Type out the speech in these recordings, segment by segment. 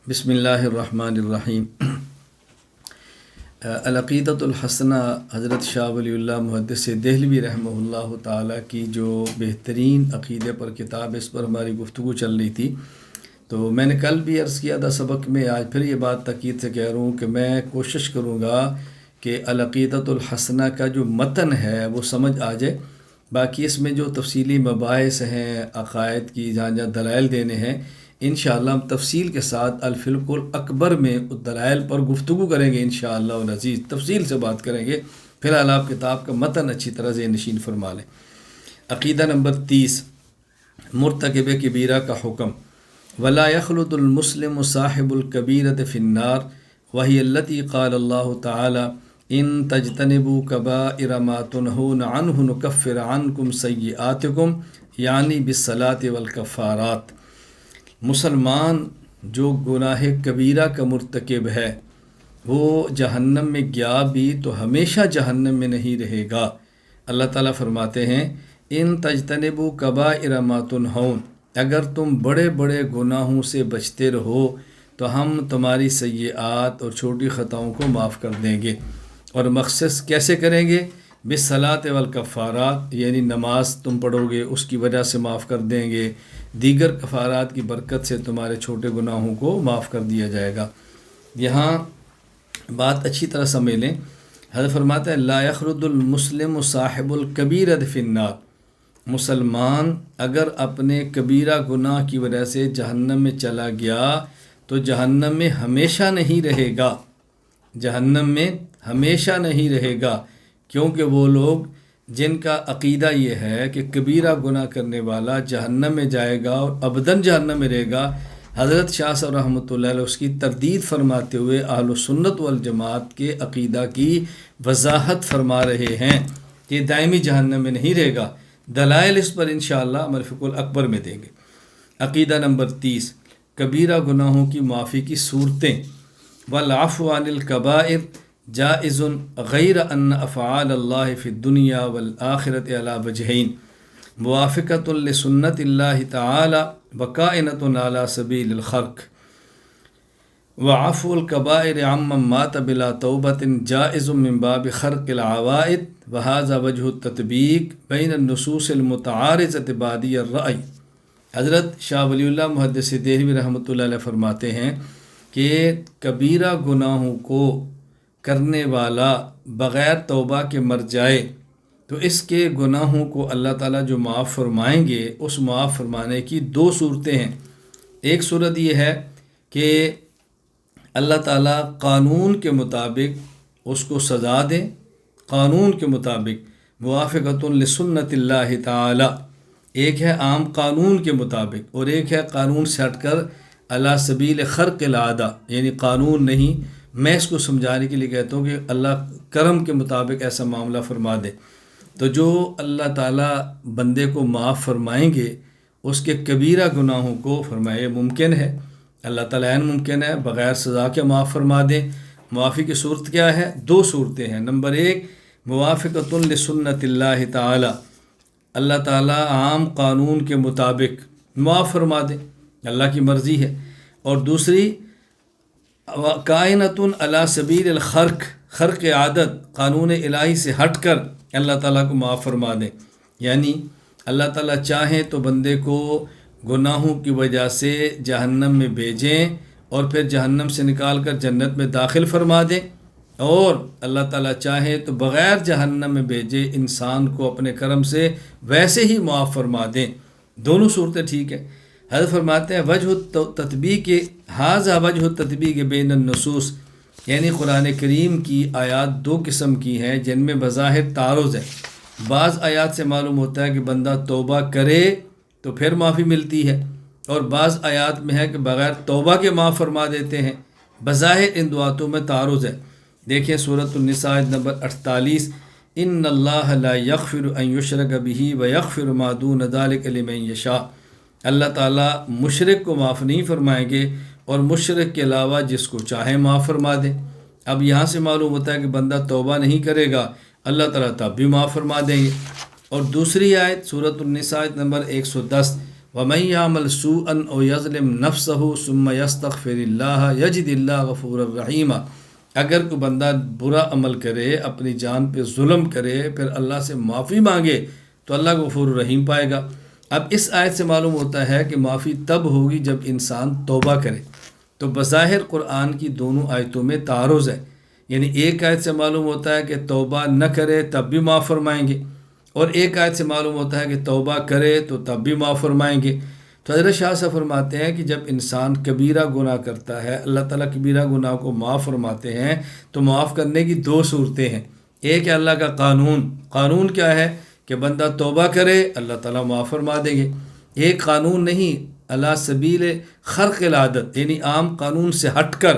بسم اللہ الرحمن الرحیم۔ العقیدۃ الحسنہ حضرت شاہ ولی اللہ محدث دہلوی رحمہ اللہ تعالیٰ کی جو بہترین عقیدے پر کتاب، اس پر ہماری گفتگو چل رہی تھی۔ تو میں نے کل بھی عرض کیا تھا سبق میں، آج پھر یہ بات تاکید سے کہہ رہا ہوں کہ میں کوشش کروں گا کہ العقیدۃ الحسنہ کا جو متن ہے وہ سمجھ آ جائے۔ باقی اس میں جو تفصیلی مباحث ہیں عقائد کی، جہاں جہاں دلائل دینے ہیں، انشاءاللہ ہم تفصیل کے ساتھ الفلق الاکبر میں دلائل پر گفتگو کریں گے انشاءاللہ العزیز، تفصیل سے بات کریں گے۔ فی الحال آپ کتاب کا متن اچھی طرح ذہن نشین فرما لیں۔ عقیدہ نمبر 30، مرتکب کبیرہ کا حکم۔ ولا يخلد المسلم صاحب الكبیرۃ فی النار وہی التی قال اللہ تعالی ان تجتنبوا کبائر ما تنہون عنہ نکفر عنکم سیئاتکم، یعنی بالصلاۃ والکفارات۔ مسلمان جو گناہ کبیرہ کا مرتکب ہے وہ جہنم میں گیا بھی تو ہمیشہ جہنم میں نہیں رہے گا۔ اللہ تعالیٰ فرماتے ہیں ان تجتنبوا کبائر ما تنہون، اگر تم بڑے بڑے گناہوں سے بچتے رہو تو ہم تمہاری سیئات اور چھوٹی خطاؤں کو معاف کر دیں گے۔ اور مخصص کیسے کریں گے؟ بالصلاۃ والکفارات، یعنی نماز تم پڑھو گے اس کی وجہ سے معاف کر دیں گے، دیگر کفارات کی برکت سے تمہارے چھوٹے گناہوں کو معاف کر دیا جائے گا۔ یہاں بات اچھی طرح سمجھ لیں، حضرت فرماتے ہیں لا یخلد المسلم صاحب الکبیرۃ فی النار، مسلمان اگر اپنے کبیرہ گناہ کی وجہ سے جہنم میں چلا گیا تو جہنم میں ہمیشہ نہیں رہے گا، جہنم میں ہمیشہ نہیں رہے گا، کیونکہ وہ لوگ جن کا عقیدہ یہ ہے کہ کبیرہ گناہ کرنے والا جہنم میں جائے گا اور ابداً جہنم میں رہے گا، حضرت شاہ صاحب رحمۃ اللہ علیہ اس کی تردید فرماتے ہوئے اہل سنت والجماعت کے عقیدہ کی وضاحت فرما رہے ہیں کہ دائمی جہنم میں نہیں رہے گا۔ دلائل اس پر انشاءاللہ ہم الفقہ الاکبر میں دیں گے۔ عقیدہ نمبر 30، کبیرہ گناہوں کی معافی کی صورتیں۔ والعفو عن الکبائر جائز غیر ان افعال اللہ فی الدنیا والآخرۃ علی وجہین، موافقۃ لسنت اللہ تعالی وکائنۃ علی سبیل الخرق۔ وعفو الکبائر عمن مات بلا توبۃ جائز من باب خرق العوائد، وہذا وجہ التطبیق بین النصوص المتعارضۃ بادی الرأی۔ حضرت شاہ ولی اللہ محدث دہلوی رحمۃ اللہ علیہ فرماتے ہیں کہ کبیرہ گناہوں کو کرنے والا بغیر توبہ کے مر جائے تو اس کے گناہوں کو اللہ تعالیٰ جو معاف فرمائیں گے، اس معاف فرمانے کی دو صورتیں ہیں۔ ایک صورت یہ ہے کہ اللہ تعالیٰ قانون کے مطابق اس کو سزا دیں، قانون کے مطابق، موافقۃ لسنت اللہ تعالی، ایک ہے عام قانون کے مطابق اور ایک ہے قانون سے ہٹ کر علی سبیل خرق العادہ، یعنی قانون نہیں، میں اس کو سمجھانے کے لیے کہتا ہوں کہ اللہ کرم کے مطابق ایسا معاملہ فرما دے۔ تو جو اللہ تعالیٰ بندے کو معاف فرمائیں گے اس کے کبیرہ گناہوں کو فرمائے ممکن ہے، اللہ تعالیٰ عین ممکن ہے بغیر سزا کے معاف فرما دیں۔ معافی کی صورت کیا ہے؟ دو صورتیں ہیں۔ نمبر 1، موافقۃ لسنت اللہ تعالی، اللہ تعالیٰ عام قانون کے مطابق معاف فرما دیں، اللہ کی مرضی ہے۔ اور دوسری، کائنۃ علی سبیل الخرق، خرق عادت، قانون الہی سے ہٹ کر اللہ تعالیٰ کو معاف فرما دیں، یعنی اللہ تعالیٰ چاہیں تو بندے کو گناہوں کی وجہ سے جہنم میں بھیجیں اور پھر جہنم سے نکال کر جنت میں داخل فرما دیں، اور اللہ تعالیٰ چاہیں تو بغیر جہنم میں بھیجے انسان کو اپنے کرم سے ویسے ہی معاف فرما دیں۔ دونوں صورتیں ٹھیک ہیں۔ حضرت فرماتے ہیں وجہ تطبیق، ھذا وجہ تطبیق بین النصوص، یعنی قرآن کریم کی آیات دو قسم کی ہیں جن میں بظاہر تعارض ہے۔ بعض آیات سے معلوم ہوتا ہے کہ بندہ توبہ کرے تو پھر معافی ملتی ہے، اور بعض آیات میں ہے کہ بغیر توبہ کے معاف فرما دیتے ہیں۔ بظاہر ان دو آیاتوں میں تعارض ہے۔ دیکھیں سورۃ النساء آیت نمبر 48، ان اللہ لا یغفر ان یشرک بہ ویغفر ما دون ذلک لمن یشاء، اللہ تعالیٰ مشرک کو معاف نہیں فرمائیں گے اور مشرک کے علاوہ جس کو چاہیں معاف فرما دیں۔ اب یہاں سے معلوم ہوتا ہے کہ بندہ توبہ نہیں کرے گا اللہ تعالیٰ تب بھی معاف فرما دیں گے۔ اور دوسری آیت سورۃ النساء آیت نمبر 110، وَمَن يَعْمَلْ سُوءًا أَوْ يَظْلِمْ نَفْسَهُ ثُمَّ يَسْتَغْفِرِ اللَّهَ يَجِدِ اللَّهَ غَفُورًا رَحِيمًا۔ اگر کوئی بندہ برا عمل کرے، اپنی جان پہ ظلم کرے، پھر اللہ سے معافی مانگے تو اللہ غفور الرحیم پائے گا۔ اب اس آیت سے معلوم ہوتا ہے کہ معافی تب ہوگی جب انسان توبہ کرے۔ تو بظاہر قرآن کی دونوں آیتوں میں تعارض ہے، یعنی ایک آیت سے معلوم ہوتا ہے کہ توبہ نہ کرے تب بھی معاف فرمائیں گے، اور ایک آیت سے معلوم ہوتا ہے کہ توبہ کرے تو تب بھی معاف فرمائیں گے۔ تو حضرت شاہ صاحب فرماتے ہیں کہ جب انسان کبیرہ گناہ کرتا ہے، اللہ تعالیٰ کبیرہ گناہ کو معاف فرماتے ہیں تو معاف کرنے کی دو صورتیں ہیں۔ ایک ہے اللہ کا قانون کیا ہے کہ بندہ توبہ کرے اللہ تعالیٰ معاف فرما دیں گے۔ ایک قانون نہیں، علی سبیل خرق العادت، یعنی عام قانون سے ہٹ کر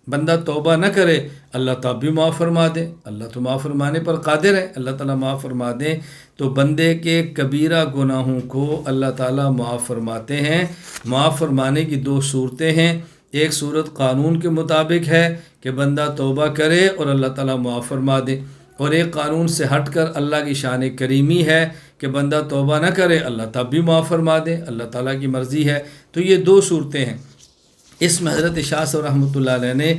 بندہ توبہ نہ کرے اللہ تعالیٰ بھی معاف فرما دے۔ اللہ تو معاف فرمانے پر قادر ہے، اللہ تعالیٰ معاف فرما دے۔ تو بندے کے کبیرہ گناہوں کو اللہ تعالیٰ معاف فرماتے ہیں۔ معاف فرمانے کی دو صورتیں ہیں، ایک صورت قانون کے مطابق ہے کہ بندہ توبہ کرے اور اللہ تعالیٰ معاف فرما دے، اور ایک قانون سے ہٹ کر اللہ کی شان کریمی ہے کہ بندہ توبہ نہ کرے اللہ تعالیٰ بھی معاف فرما دے، اللہ تعالیٰ کی مرضی ہے۔ تو یہ دو صورتیں ہیں۔ اس میں حضرت شاہ صاحب رحمۃ اللہ علیہ نے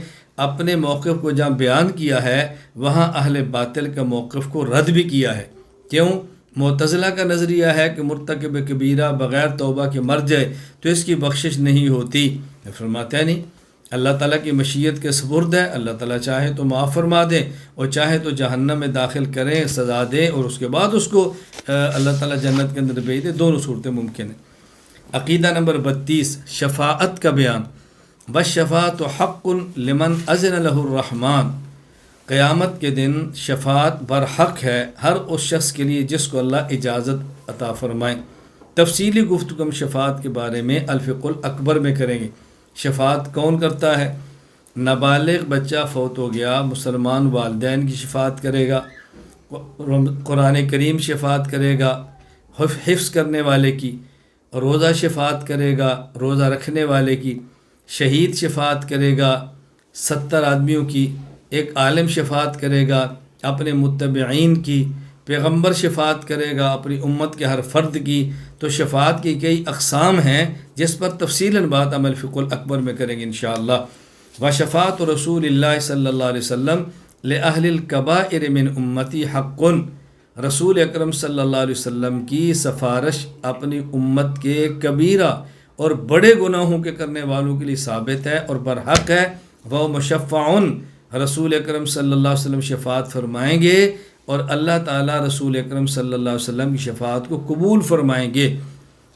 اپنے موقف کو جہاں بیان کیا ہے وہاں اہل باطل کا موقف کو رد بھی کیا ہے۔ کیوں؟ معتزلہ کا نظریہ ہے کہ مرتکب کبیرہ بغیر توبہ کے مر جائے تو اس کی بخشش نہیں ہوتی۔ فرماتے ہیں نہیں، اللہ تعالیٰ کی مشیت کے سپرد ہے، اللہ تعالیٰ چاہے تو معاف فرما دے اور چاہے تو جہنم میں داخل کریں، سزا دے، اور اس کے بعد اس کو اللہ تعالیٰ جنت کے اندر بھیج دے۔ دونوں صورتیں ممکن ہیں۔ عقیدہ نمبر 32، شفاعت کا بیان۔ والشفاعت حق لمن اذن له الرحمن، قیامت کے دن شفاعت برحق ہے ہر اس شخص کے لیے جس کو اللہ اجازت عطا فرمائے۔ تفصیلی گفتگو ہم شفاعت کے بارے میں الفقہ الاکبر میں کریں گے۔ شفاعت کون کرتا ہے؟ نابالغ بچہ فوت ہو گیا، مسلمان والدین کی شفاعت کرے گا، قرآن کریم شفاعت کرے گا، حفظ کرنے والے کی، روزہ شفاعت کرے گا، روزہ رکھنے والے کی، شہید شفاعت کرے گا 70 آدمیوں کی، ایک عالم شفاعت کرے گا اپنے متبعین کی، پیغمبر شفاعت کرے گا اپنی امت کے ہر فرد کی۔ تو شفاعت کی کئی اقسام ہیں جس پر تفصیلاً بات ہم الفقہ الاکبر میں کریں گے انشاءاللہ۔ وشفاعت رسول اللہ صلی اللہ علیہ وسلم لأہل الکبائر من امتی حق، رسول اکرم صلی اللہ علیہ وسلم کی سفارش اپنی امت کے کبیرہ اور بڑے گناہوں کے کرنے والوں کے لیے ثابت ہے اور برحق ہے۔ وہ مشفعون، رسول اکرم صلی اللہ علیہ وسلم شفاعت فرمائیں گے اور اللہ تعالیٰ رسول اکرم صلی اللہ علیہ وسلم کی شفاعت کو قبول فرمائیں گے۔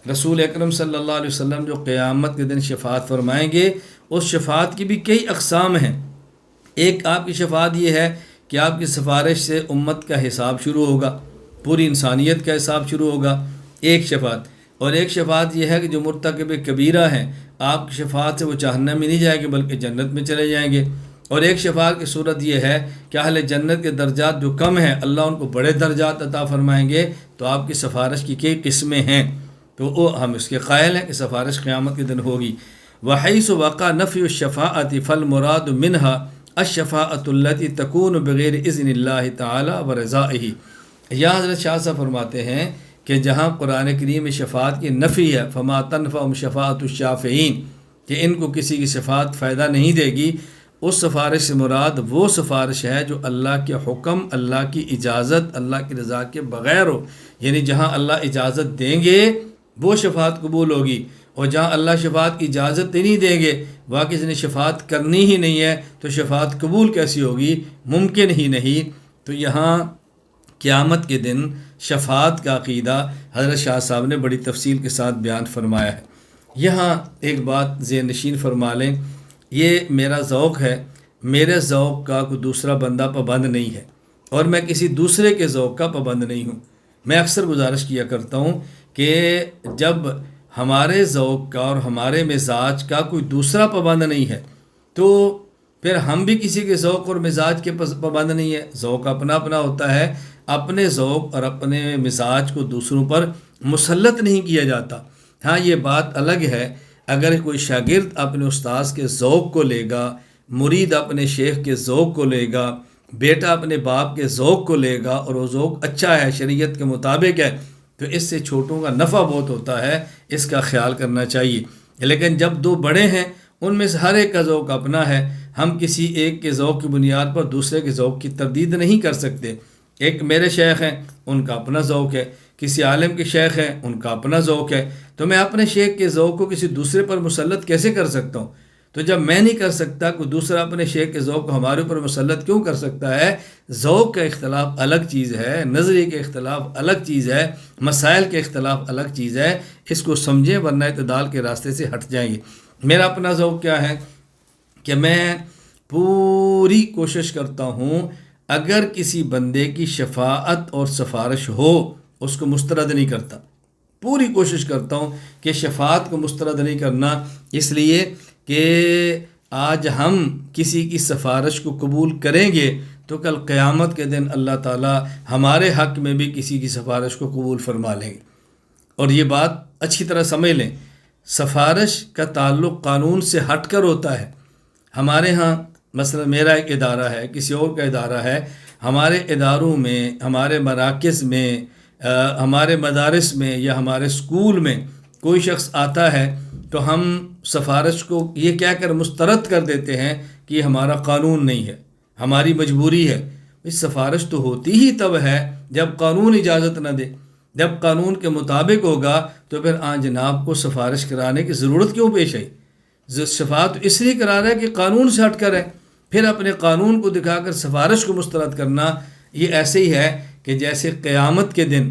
رسول اکرم صلی اللہ علیہ وسلم جو قیامت کے دن شفاعت فرمائیں گے اس شفاعت کی بھی کئی اقسام ہیں۔ ایک آپ کی شفاعت یہ ہے کہ آپ کی سفارش سے امت کا حساب شروع ہوگا، پوری انسانیت کا حساب شروع ہوگا، ایک شفاعت۔ اور ایک شفاعت یہ ہے کہ جو مرتکب کبیرہ ہیں آپ کی شفاعت سے وہ جہنم میں نہیں جائیں گے بلکہ جنت میں چلے جائیں گے۔ اور ایک شفاعت کی صورت یہ ہے کہ اہل جنت کے درجات جو کم ہیں اللہ ان کو بڑے درجات عطا فرمائیں گے۔ تو آپ کی سفارش کی کئی قسمیں ہیں، تو وہ ہم اس کے قائل ہیں کہ سفارش قیامت کے دن ہوگی۔ وحیث وقع نفی الشفاعت فالمراد منها الشفاعت التي تكون بغیر اذن اللہ تعالی ورضائہ۔ یہاں حضرت شاہ صاحب فرماتے ہیں کہ جہاں قرآن کریم میں شفاعت کی نفی ہے، فما تنفعهم شفاعت الشافعین، کہ ان کو کسی کی شفاعت فائدہ نہیں دے گی، اس سفارش سے مراد وہ سفارش ہے جو اللہ کے حکم، اللہ کی اجازت، اللہ کی رضا کے بغیر ہو، یعنی جہاں اللہ اجازت دیں گے وہ شفاعت قبول ہوگی، اور جہاں اللہ شفاعت کی اجازت نہیں دیں گے، واقعی اس نے شفاعت کرنی ہی نہیں ہے تو شفاعت قبول کیسی ہوگی؟ ممکن ہی نہیں۔ تو یہاں قیامت کے دن شفاعت کا عقیدہ حضرت شاہ صاحب نے بڑی تفصیل کے ساتھ بیان فرمایا ہے۔ یہاں ایک بات ذہن نشین فرما لیں، یہ میرا ذوق ہے، میرے ذوق کا کوئی دوسرا بندہ پابند نہیں ہے، اور میں کسی دوسرے کے ذوق کا پابند نہیں ہوں۔ میں اکثر گزارش کیا کرتا ہوں کہ جب ہمارے ذوق کا اور ہمارے مزاج کا کوئی دوسرا پابند نہیں ہے تو پھر ہم بھی کسی کے ذوق اور مزاج کے پابند نہیں ہے۔ ذوق اپنا اپنا ہوتا ہے، اپنے ذوق اور اپنے مزاج کو دوسروں پر مسلط نہیں کیا جاتا۔ ہاں یہ بات الگ ہے اگر کوئی شاگرد اپنے استاذ کے ذوق کو لے گا، مرید اپنے شیخ کے ذوق کو لے گا، بیٹا اپنے باپ کے ذوق کو لے گا اور وہ ذوق اچھا ہے، شریعت کے مطابق ہے، تو اس سے چھوٹوں کا نفع بہت ہوتا ہے، اس کا خیال کرنا چاہیے۔ لیکن جب دو بڑے ہیں ان میں سے ہر ایک کا ذوق اپنا ہے، ہم کسی ایک کے ذوق کی بنیاد پر دوسرے کے ذوق کی تردید نہیں کر سکتے۔ ایک میرے شیخ ہیں، ان کا اپنا ذوق ہے، کسی عالم کے شیخ ہیں، ان کا اپنا ذوق ہے، تو میں اپنے شیخ کے ذوق کو کسی دوسرے پر مسلط کیسے کر سکتا ہوں؟ تو جب میں نہیں کر سکتا، کوئی دوسرا اپنے شیخ کے ذوق کو ہمارے اوپر مسلط کیوں کر سکتا ہے؟ ذوق کا اختلاف الگ چیز ہے، نظریے کے اختلاف الگ چیز ہے، مسائل کے اختلاف الگ چیز ہے، اس کو سمجھیں ورنہ اعتدال کے راستے سے ہٹ جائیں گے۔ میرا اپنا ذوق کیا ہے کہ میں پوری کوشش کرتا ہوں اگر کسی بندے کی شفاعت اور سفارش ہو اس کو مسترد نہیں کرتا، پوری کوشش کرتا ہوں کہ شفاعت کو مسترد نہیں کرنا، اس لیے کہ آج ہم کسی کی سفارش کو قبول کریں گے تو کل قیامت کے دن اللہ تعالی ہمارے حق میں بھی کسی کی سفارش کو قبول فرما لیں گے۔ اور یہ بات اچھی طرح سمجھ لیں، سفارش کا تعلق قانون سے ہٹ کر ہوتا ہے۔ ہمارے ہاں مثلا میرا ایک ادارہ ہے، کسی اور کا ادارہ ہے، ہمارے اداروں میں، ہمارے مراکز میں، ہمارے مدارس میں یا ہمارے اسکول میں کوئی شخص آتا ہے تو ہم سفارش کو یہ کہہ کر مسترد کر دیتے ہیں کہ یہ ہمارا قانون نہیں ہے، ہماری مجبوری ہے۔ اس سفارش تو ہوتی ہی تب ہے جب قانون اجازت نہ دے، جب قانون کے مطابق ہوگا تو پھر جناب کو سفارش کرانے کی ضرورت کیوں پیش آئی؟ شفاعت اس لیے کرا رہا ہے کہ قانون سے ہٹ کر ہے، پھر اپنے قانون کو دکھا کر سفارش کو مسترد کرنا یہ ایسے ہی ہے کہ جیسے قیامت کے دن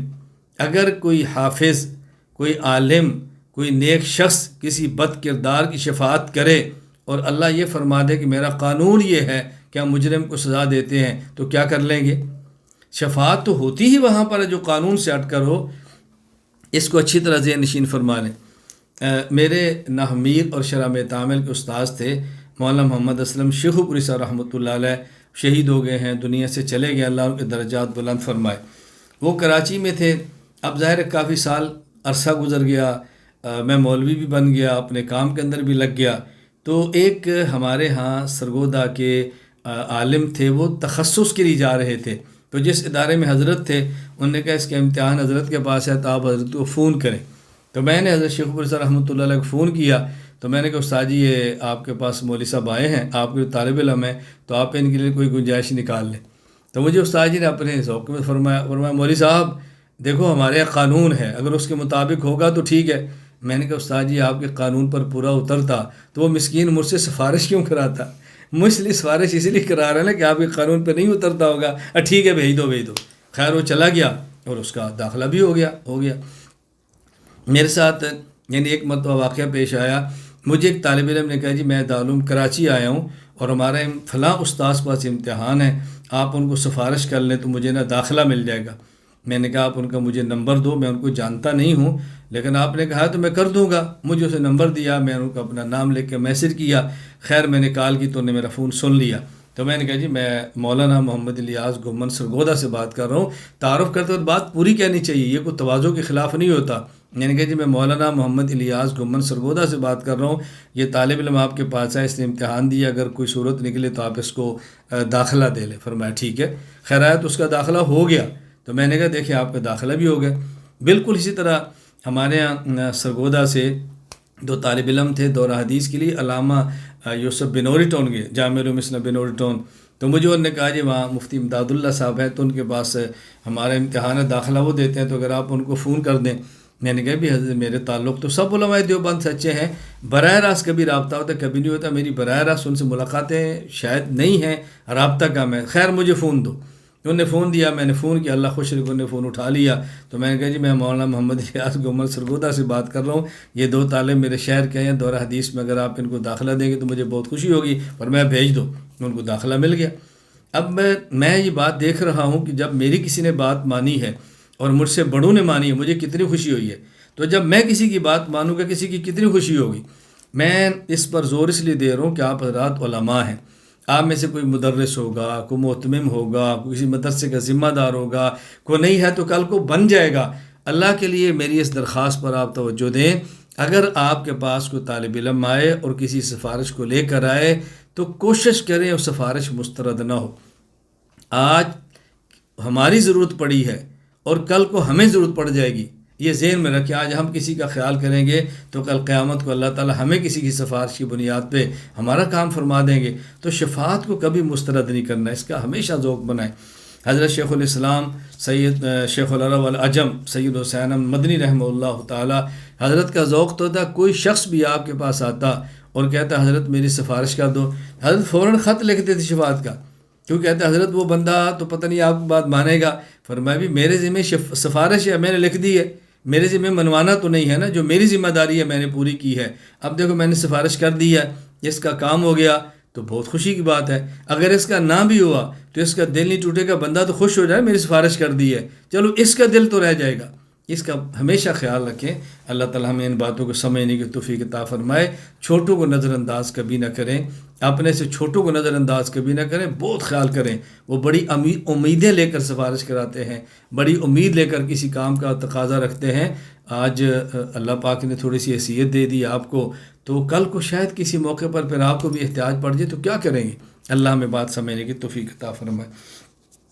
اگر کوئی حافظ، کوئی عالم، کوئی نیک شخص کسی بد کردار کی شفاعت کرے اور اللہ یہ فرما دے کہ میرا قانون یہ ہے کہ ہم مجرم کو سزا دیتے ہیں، تو کیا کر لیں گے؟ شفاعت تو ہوتی ہی وہاں پر ہے جو قانون سے ہٹ کر ہو۔ اس کو اچھی طرح ذہن نشین فرما لیں۔ میرے نحمیر اور شرح میں تعامل کے استاذ تھے مولانا محمد اسلم شیخو پوری صاحب رحمۃ اللہ علیہ، شہید ہو گئے ہیں، دنیا سے چلے گئے، اللہ ان کے درجات بلند فرمائے۔ وہ کراچی میں تھے، اب ظاہر کافی سال عرصہ گزر گیا، میں مولوی بھی بن گیا، اپنے کام کے اندر بھی لگ گیا، تو ایک ہمارے ہاں سرگودا کے عالم تھے، وہ تخصص کے لیے جا رہے تھے، تو جس ادارے میں حضرت تھے انہوں نے کہا اس کا امتحان حضرت کے پاس ہے تو آپ حضرت کو فون کریں۔ تو میں نے حضرت شیخ پوری صاحب رحمۃ اللہ علیہ کو فون کیا، تو میں نے کہا استاد جی یہ آپ کے پاس مولوی صاحب آئے ہیں، آپ کے طالب علم ہیں، تو آپ ان کے لیے کوئی گنجائش نکال لیں۔ تو مجھے استاد جی نے اپنے ذوق میں فرمایا مولوی صاحب دیکھو ہمارے یہاں قانون ہے، اگر اس کے مطابق ہوگا تو ٹھیک ہے۔ میں نے کہا استاد جی آپ کے قانون پر پورا اترتا تو وہ مسکین مجھ سے سفارش کیوں کراتا؟ مجھ لیے سفارش اسی لیے کرا رہا ہے نا کہ آپ کے قانون پہ نہیں اترتا ہوگا، ٹھیک ہے بھیج دو۔ خیر وہ چلا گیا اور اس کا داخلہ بھی ہو گیا۔ میرے ساتھ یعنی ایک مرتبہ واقعہ پیش آیا، مجھے ایک طالب علم نے کہا جی میں دارالعلوم کراچی آیا ہوں اور ہمارا فلاں استاذ پاس امتحان ہے، آپ ان کو سفارش کر لیں تو مجھے داخلہ مل جائے گا۔ میں نے کہا آپ ان کا مجھے نمبر دو، میں ان کو جانتا نہیں ہوں، لیکن آپ نے کہا تو میں کر دوں گا۔ مجھے اسے نمبر دیا، میں ان کو اپنا نام لے کے میسج کیا، خیر میں نے کال کی تو انہوں نے میرا فون سن لیا۔ تو میں نے کہا جی میں مولانا محمد الیاس گھمن سرگودا سے بات کر رہا ہوں، تعارف کرتے وقت بات پوری کہنی چاہیے، یہ کوئی تواضع کے خلاف نہیں ہوتا۔ میں نے کہا جی میں مولانا محمد الیاس گھمن سرگودا سے بات کر رہا ہوں، یہ طالب علم آپ کے پاس ہے، اس نے امتحان دیا، اگر کوئی صورت نکلے تو آپ اس کو داخلہ دے لیں۔ فرمایا ٹھیک ہے، خیر آیا تو اس کا داخلہ ہو گیا۔ تو میں نے کہا دیکھیں آپ کا داخلہ بھی ہو گیا۔ بالکل اسی طرح ہمارے یہاں سرگودا سے دو طالب علم تھے دورہ حدیث کے لیے، علامہ یوسف بنوری ٹون کے، جامعہ علوم اسلام بنوری ٹون، تو مجھے انہوں نے کہا جی وہاں مفتی امداد اللہ صاحب ہیں تو ان کے پاس ہمارا امتحان داخلہ وہ دیتے ہیں، تو اگر آپ ان کو فون کر دیں۔ میں نے کہا بھی حضرت میرے تعلق تو سب علماء دیوبند سچے ہیں، براہ راست کبھی رابطہ ہوتا ہے کبھی نہیں ہوتا، میری براہ راست ان سے ملاقاتیں شاید نہیں ہیں، رابطہ کم ہے، خیر مجھے فون دو۔ انہوں نے فون دیا، میں نے فون کیا، اللہ خوش رکھو نے فون اٹھا لیا۔ تو میں نے کہا جی میں مولانا محمد الیاس گھمن سرگودا سے بات کر رہا ہوں، یہ دو طالب میرے شہر کے ہیں دورہ حدیث میں، اگر آپ ان کو داخلہ دیں گے تو مجھے بہت خوشی ہوگی، اور میں بھیج دو۔ ان کو داخلہ مل گیا۔ اب میں یہ بات دیکھ رہا ہوں کہ جب میری کسی نے بات مانی ہے اور مجھ سے بڑوں نے مانی ہے، مجھے کتنی خوشی ہوئی ہے، تو جب میں کسی کی بات مانوں گا کسی کی کتنی خوشی ہوگی۔ میں اس پر زور اس لیے دے رہا ہوں کہ آپ حضرات علماء ہیں، آپ میں سے کوئی مدرس ہوگا، کوئی محتمم ہوگا، کوئی کسی مدرسے کا ذمہ دار ہوگا، کوئی نہیں ہے تو کل کو بن جائے گا۔ اللہ کے لیے میری اس درخواست پر آپ توجہ دیں، اگر آپ کے پاس کوئی طالب علم آئے اور کسی سفارش کو لے کر آئے تو کوشش کریں اور سفارش مسترد نہ ہو۔ آج ہماری ضرورت پڑی ہے اور کل کو ہمیں ضرورت پڑ جائے گی، یہ ذہن میں رکھیں، آج ہم کسی کا خیال کریں گے تو کل قیامت کو اللہ تعالی ہمیں کسی کی سفارش کی بنیاد پہ ہمارا کام فرما دیں گے۔ تو شفاعت کو کبھی مسترد نہیں کرنا، اس کا ہمیشہ ذوق بنائیں۔ حضرت شیخ الاسلام سید شیخ العرب والعجم سید حسین احمد مدنی رحمہ اللہ تعالی، حضرت کا ذوق تو تھا، کوئی شخص بھی آپ کے پاس آتا اور کہتا حضرت میری سفارش کر دو، حضرت فوراً خط لکھتے تھے شفاعت کا، کیوں کہتے حضرت وہ بندہ تو پتہ نہیں آپ کی بات مانے گا۔ فرمایا بھی میرے ذمہ سفارش ہے، میں نے لکھ دی ہے، میرے ذمہ منوانا تو نہیں ہے نا، جو میری ذمہ داری ہے میں نے پوری کی ہے۔ اب دیکھو میں نے سفارش کر دی ہے، اس کا کام ہو گیا تو بہت خوشی کی بات ہے، اگر اس کا نہ بھی ہوا تو اس کا دل نہیں ٹوٹے گا، بندہ تو خوش ہو جائے میری سفارش کر دی ہے، چلو اس کا دل تو رہ جائے گا۔ اس کا ہمیشہ خیال رکھیں۔ اللہ تعالیٰ ہمیں ان باتوں کو سمجھنے کی توفیق عطا فرمائے۔ چھوٹوں کو نظر انداز کبھی نہ کریں، اپنے سے چھوٹوں کو نظر انداز کبھی نہ کریں، بہت خیال کریں۔ وہ بڑی امیدیں لے کر سفارش کراتے ہیں، بڑی امید لے کر کسی کام کا تقاضا رکھتے ہیں۔ آج اللہ پاک نے تھوڑی سی حیثیت دے دی آپ کو، تو کل کو شاید کسی موقع پر پھر آپ کو بھی احتیاج پڑ جائے تو کیا کریں گے؟ اللہ ہمیں بات سمجھنے کی توفیق عطا فرمائے۔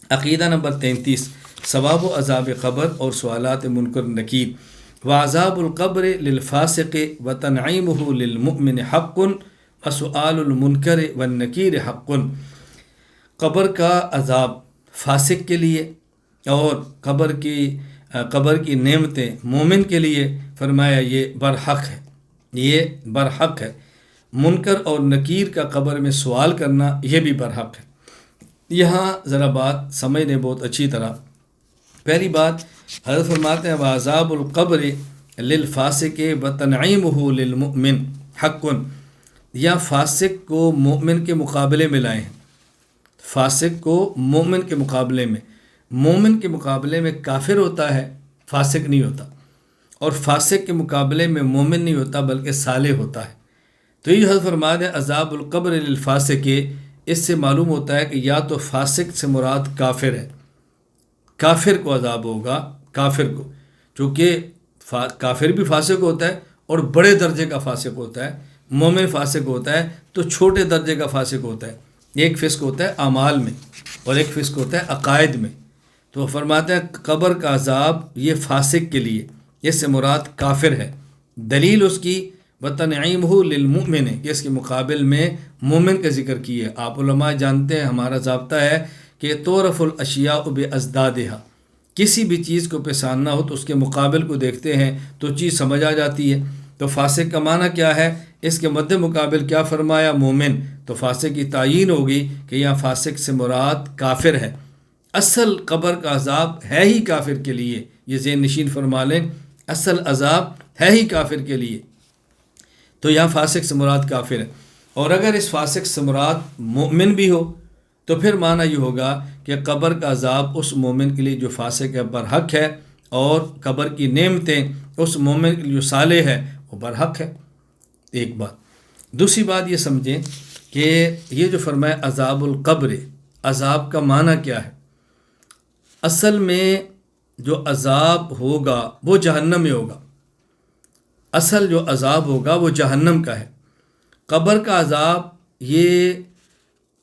عقیدہ نمبر 33، ثواب و عذاب قبر اور سوالات منکر نکیر۔ وعذاب القبر للفاسق وتنعیمہ للمؤمن حق وسؤال المنکر والنکیر حق۔ قبر کا عذاب فاسق کے لیے اور قبر کی نعمتیں مومن کے لیے، فرمایا یہ برحق ہے، یہ برحق ہے۔ منکر اور نکیر کا قبر میں سوال کرنا یہ بھی برحق ہے۔ یہاں ذرا بات سمجھ لیں بہت اچھی طرح۔ پہلی بات حضرت فرماتے ہیں وعذاب القبر للفاسق وتنعیمہ للمؤمن حق، یا فاسق کو مومن کے مقابلے میں لائے ہیں۔ فاسق کو مومن کے مقابلے میں، مومن کے مقابلے میں کافر ہوتا ہے، فاسق نہیں ہوتا، اور فاسق کے مقابلے میں مومن نہیں ہوتا بلکہ صالح ہوتا ہے۔ تو یہ حضرت فرماتے ہیں عذاب القبر للفاسق، اس سے معلوم ہوتا ہے کہ یا تو فاسق سے مراد کافر ہے، کافر کو عذاب ہوگا، کافر کو، چونکہ کافر بھی فاسق ہوتا ہے اور بڑے درجے کا فاسق ہوتا ہے، مومن فاسق ہوتا ہے تو چھوٹے درجے کا فاسق ہوتا ہے۔ ایک فسق ہوتا ہے اعمال میں اور ایک فسق ہوتا ہے عقائد میں۔ تو فرماتے ہیں قبر کا عذاب یہ فاسق کے لیے، اس سے مراد کافر ہے۔ دلیل اس کی وتنعیمہ للمؤمن، کہ اس کے مقابل میں مومن کا ذکر کیے۔ آپ علماء جانتے ہیں ہمارا ضابطہ ہے کہ تعرف الاشیاء بازدادها، کسی بھی چیز کو پہچاننا ہو تو اس کے مقابل کو دیکھتے ہیں تو چیز سمجھ آ جاتی ہے۔ تو فاسق کا معنی کیا ہے، اس کے مد مقابل کیا فرمایا، مومن، تو فاسق کی تعیین ہوگی کہ یہاں فاسق سے مراد کافر ہے۔ اصل قبر کا عذاب ہے ہی کافر کے لیے، یہ ذہن نشین فرما لیں، اصل عذاب ہے ہی کافر کے لیے، تو یہاں فاسق سے مراد کافر ہے۔ اور اگر اس فاسق سے مراد مومن بھی ہو تو پھر معنی یہ ہوگا کہ قبر کا عذاب اس مومن کے لیے جو فاسق ہے برحق ہے، اور قبر کی نعمتیں اس مومن کے لیے جو صالح ہے وہ برحق ہے۔ ایک بات۔ دوسری بات یہ سمجھیں کہ یہ جو فرمایا عذاب القبر، عذاب کا معنی کیا ہے؟ اصل میں جو عذاب ہوگا وہ جہنم میں ہوگا، اصل جو عذاب ہوگا وہ جہنم کا ہے۔ قبر کا عذاب یہ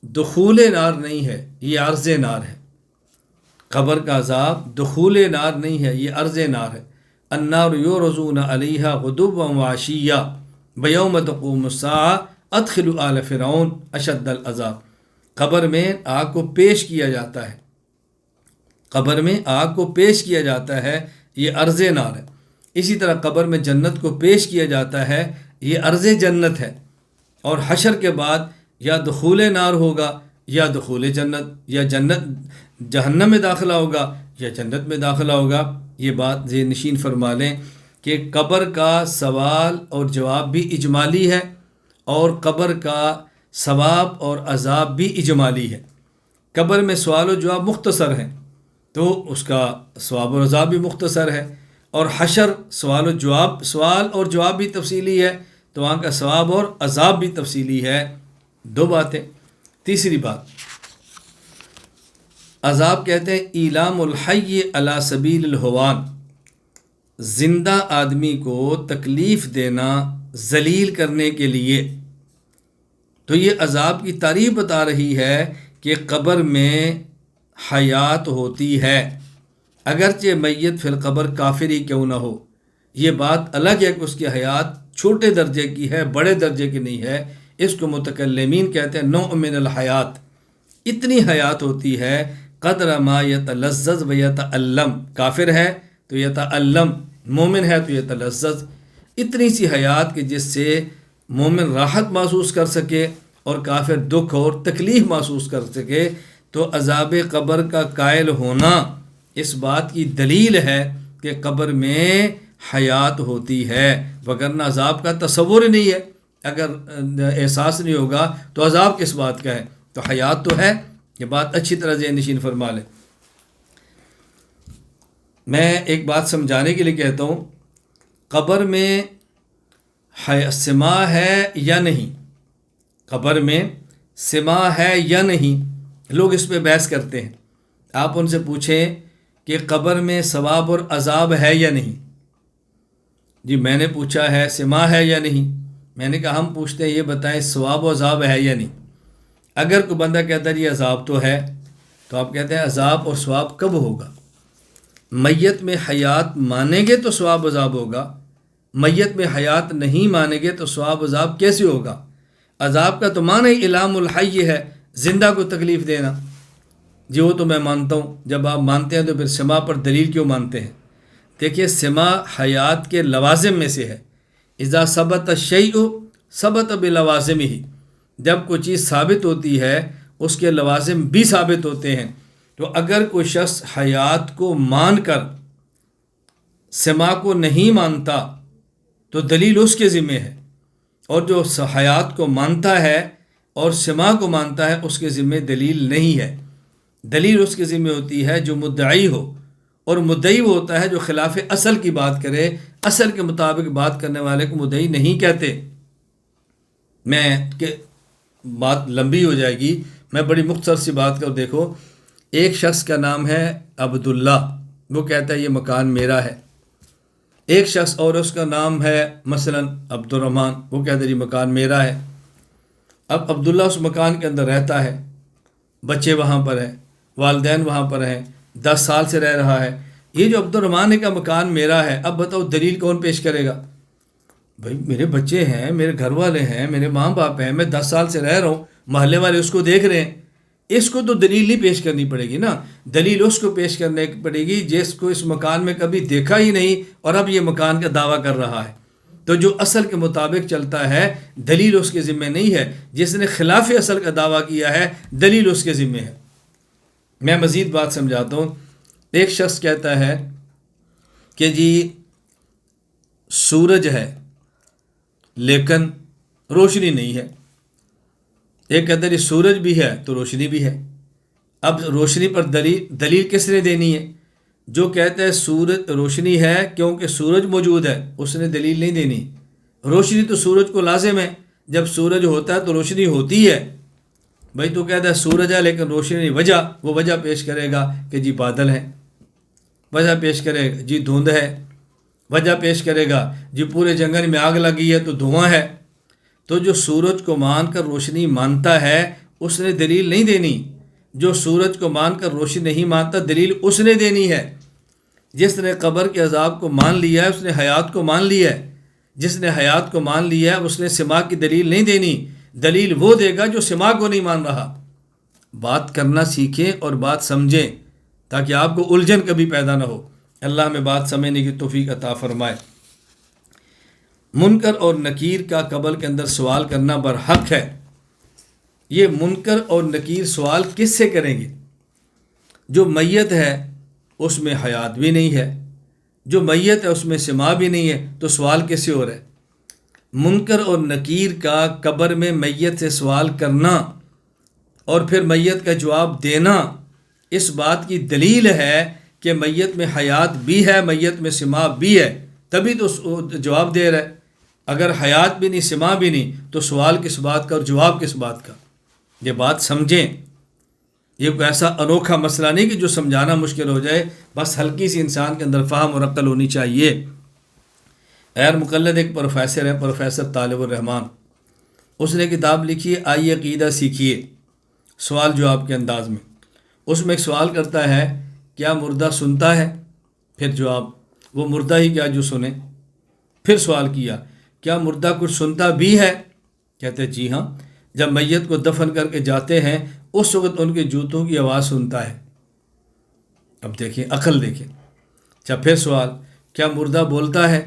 دخول نار نہیں ہے، یہ عرض نار ہے۔ قبر کا عذاب دخول نار نہیں ہے، یہ عرض نار ہے۔ النار یعرضون علیہا غدوا وعشیا بیوم تقوم الساعہ ادخلوا آل فرعون اشد العذاب۔ قبر میں آگ کو پیش کیا جاتا ہے، قبر میں آگ کو پیش کیا جاتا ہے، یہ عرض نار ہے۔ اسی طرح قبر میں جنت کو پیش کیا جاتا ہے، یہ عرض جنت ہے۔ اور حشر کے بعد یا دخول نار ہوگا یا دخول جنت، یا جنت جہنم میں داخلہ ہوگا یا جنت میں داخلہ ہوگا۔ یہ بات ذہن نشین فرما لیں کہ قبر کا سوال اور جواب بھی اجمالی ہے، اور قبر کا ثواب اور عذاب بھی اجمالی ہے۔ قبر میں سوال و جواب مختصر ہیں تو اس کا ثواب اور عذاب بھی مختصر ہے، اور حشر سوال اور جواب بھی تفصیلی ہے تو وہاں کا ثواب اور عذاب بھی تفصیلی ہے۔ دو باتیں۔ تیسری بات، عذاب کہتے ہیں ایلام الحی علی سبیل الہوان، زندہ آدمی کو تکلیف دینا ذلیل کرنے کے لیے۔ تو یہ عذاب کی تعریف بتا رہی ہے کہ قبر میں حیات ہوتی ہے، اگرچہ میت فی القبر کافر ہی کیوں نہ ہو. یہ بات الگ ہے کہ اس کی حیات چھوٹے درجے کی ہے، بڑے درجے کی نہیں ہے. اس کو متکلمین کہتے ہیں نوع من الحیات. اتنی حیات ہوتی ہے قدر ما یتلذذ و یتعلم. کافر ہے تو یتعلم، مومن ہے تو یتلذذ. اتنی سی حیات کہ جس سے مومن راحت محسوس کر سکے اور کافر دکھ اور تکلیف محسوس کر سکے. تو عذاب قبر کا قائل ہونا اس بات کی دلیل ہے کہ قبر میں حیات ہوتی ہے، وگرنہ عذاب کا تصور ہی نہیں ہے. اگر احساس نہیں ہوگا تو عذاب کس بات کا ہے؟ تو حیات تو ہے. یہ بات اچھی طرح ذہن نشین فرما لیں. میں ایک بات سمجھانے کے لیے کہتا ہوں، قبر میں سما ہے یا نہیں، قبر میں سما ہے یا نہیں، لوگ اس پہ بحث کرتے ہیں. آپ ان سے پوچھیں کہ قبر میں ثواب اور عذاب ہے یا نہیں. جی میں نے پوچھا ہے سما ہے یا نہیں. میں نے کہا ہم پوچھتے ہیں یہ بتائیں ثواب و عذاب ہے یا نہیں. اگر کوئی بندہ کہتا ہے یہ عذاب تو ہے، تو آپ کہتے ہیں عذاب اور ثواب کب ہوگا؟ میت میں حیات مانیں گے تو ثواب عذاب ہوگا، میت میں حیات نہیں مانیں گے تو ثواب عذاب کیسے ہوگا؟ عذاب کا تو معنی اعلام الحی ہے، زندہ کو تکلیف دینا. جی وہ تو میں مانتا ہوں. جب آپ مانتے ہیں تو پھر سما پر دلیل کیوں مانتے ہیں؟ دیکھیے سما حیات کے لوازم میں سے ہے. اذا ثبت الشیء ثبت بلوازمہ. جب کوئی چیز ثابت ہوتی ہے اس کے لوازم بھی ثابت ہوتے ہیں. تو اگر کوئی شخص حیات کو مان کر سما کو نہیں مانتا تو دلیل اس کے ذمہ ہے، اور جو حیات کو مانتا ہے اور سما کو مانتا ہے اس کے ذمہ دلیل نہیں ہے. دلیل اس کے ذمہ ہوتی ہے جو مدعی ہو، اور مدعی وہ ہوتا ہے جو خلاف اصل کی بات کرے. اصل کے مطابق بات کرنے والے کو مدعی نہیں کہتے. میں کہ بات لمبی ہو جائے گی، میں بڑی مختصر سی بات کر. دیکھو ایک شخص کا نام ہے عبداللہ، وہ کہتا ہے یہ مکان میرا ہے. ایک شخص اور اس کا نام ہے مثلا عبد الرحمن، وہ کہتا ہے یہ مکان میرا ہے. اب عبداللہ اس مکان کے اندر رہتا ہے، بچے وہاں پر ہیں، والدین وہاں پر ہیں، 10 سال سے رہ رہا ہے. یہ جو عبد الرحمن کا مکان میرا ہے، اب بتاؤ دلیل کون پیش کرے گا؟ بھائی میرے بچے ہیں، میرے گھر والے ہیں، میرے ماں باپ ہیں، میں 10 سال سے رہ رہا ہوں، محلے والے اس کو دیکھ رہے ہیں. اس کو تو دلیل نہیں پیش کرنی پڑے گی نا. دلیل اس کو پیش کرنے پڑے گی جس کو اس مکان میں کبھی دیکھا ہی نہیں اور اب یہ مکان کا دعویٰ کر رہا ہے. تو جو اصل کے مطابق چلتا ہے دلیل اس کے ذمہ نہیں ہے. جس نے خلاف اصل کا دعویٰ کیا ہے دلیل اس کے ذمہ ہے. میں مزید بات سمجھاتا ہوں. ایک شخص کہتا ہے کہ جی سورج ہے لیکن روشنی نہیں ہے. ایک کہتا ہے سورج بھی ہے تو روشنی بھی ہے. اب روشنی پر دلیل کس نے دینی ہے؟ جو کہتا ہے سورج روشنی ہے کیونکہ سورج موجود ہے اس نے دلیل نہیں دینی. روشنی تو سورج کو لازم ہے، جب سورج ہوتا ہے تو روشنی ہوتی ہے. بھائی تو کہتا ہے سورج ہے لیکن روشنی نہیں، وجہ وہ وجہ پیش کرے گا کہ جی بادل ہے، وجہ پیش کرے گا جی دھند ہے، وجہ پیش کرے گا جی پورے جنگل میں آگ لگی ہے تو دھواں ہے. تو جو سورج کو مان کر روشنی مانتا ہے اس نے دلیل نہیں دینی. جو سورج کو مان کر روشنی نہیں مانتا دلیل اس نے دینی ہے. جس نے قبر کے عذاب کو مان لیا ہے اس نے حیات کو مان لیا ہے. جس نے حیات کو مان لیا ہے اس نے سما کی دلیل نہیں دینی. دلیل وہ دے گا جو سما کو نہیں مان رہا. بات کرنا سیکھیں اور بات سمجھیں تاکہ آپ کو الجھن کبھی پیدا نہ ہو. اللہ ہمیں بات سمجھنے کی توفیق عطا فرمائے. منکر اور نکیر کا قبر کے اندر سوال کرنا برحق ہے. یہ منکر اور نکیر سوال کس سے کریں گے؟ جو میت ہے اس میں حیات بھی نہیں ہے، جو میت ہے اس میں سما بھی نہیں ہے، تو سوال کیسے ہو رہا ہے؟ منکر اور نکیر کا قبر میں میت سے سوال کرنا اور پھر میت کا جواب دینا اس بات کی دلیل ہے کہ میت میں حیات بھی ہے، میت میں سما بھی ہے، تبھی تو جواب دے رہا ہے. اگر حیات بھی نہیں سما بھی نہیں تو سوال کس بات کا اور جواب کس بات کا؟ یہ بات سمجھیں. یہ کوئی ایسا انوکھا مسئلہ نہیں کہ جو سمجھانا مشکل ہو جائے، بس ہلکی سی انسان کے اندر فہم اور عقل ہونی چاہیے. غیر مقلد ایک پروفیسر ہے، پروفیسر طالب الرحمان. اس نے کتاب لکھی ہے آئیے عقیدہ سیکھیے، سوال جواب کے انداز میں. اس میں ایک سوال کرتا ہے کیا مردہ سنتا ہے؟ پھر جواب، وہ مردہ ہی کیا جو سنے۔ پھر سوال کیا، کیا مردہ کچھ سنتا بھی ہے؟ کہتے جی ہاں، جب میت کو دفن کر کے جاتے ہیں اس وقت ان کے جوتوں کی آواز سنتا ہے۔ اب دیکھیں، عقل دیکھیں۔ اچھا، پھر سوال، کیا مردہ بولتا ہے؟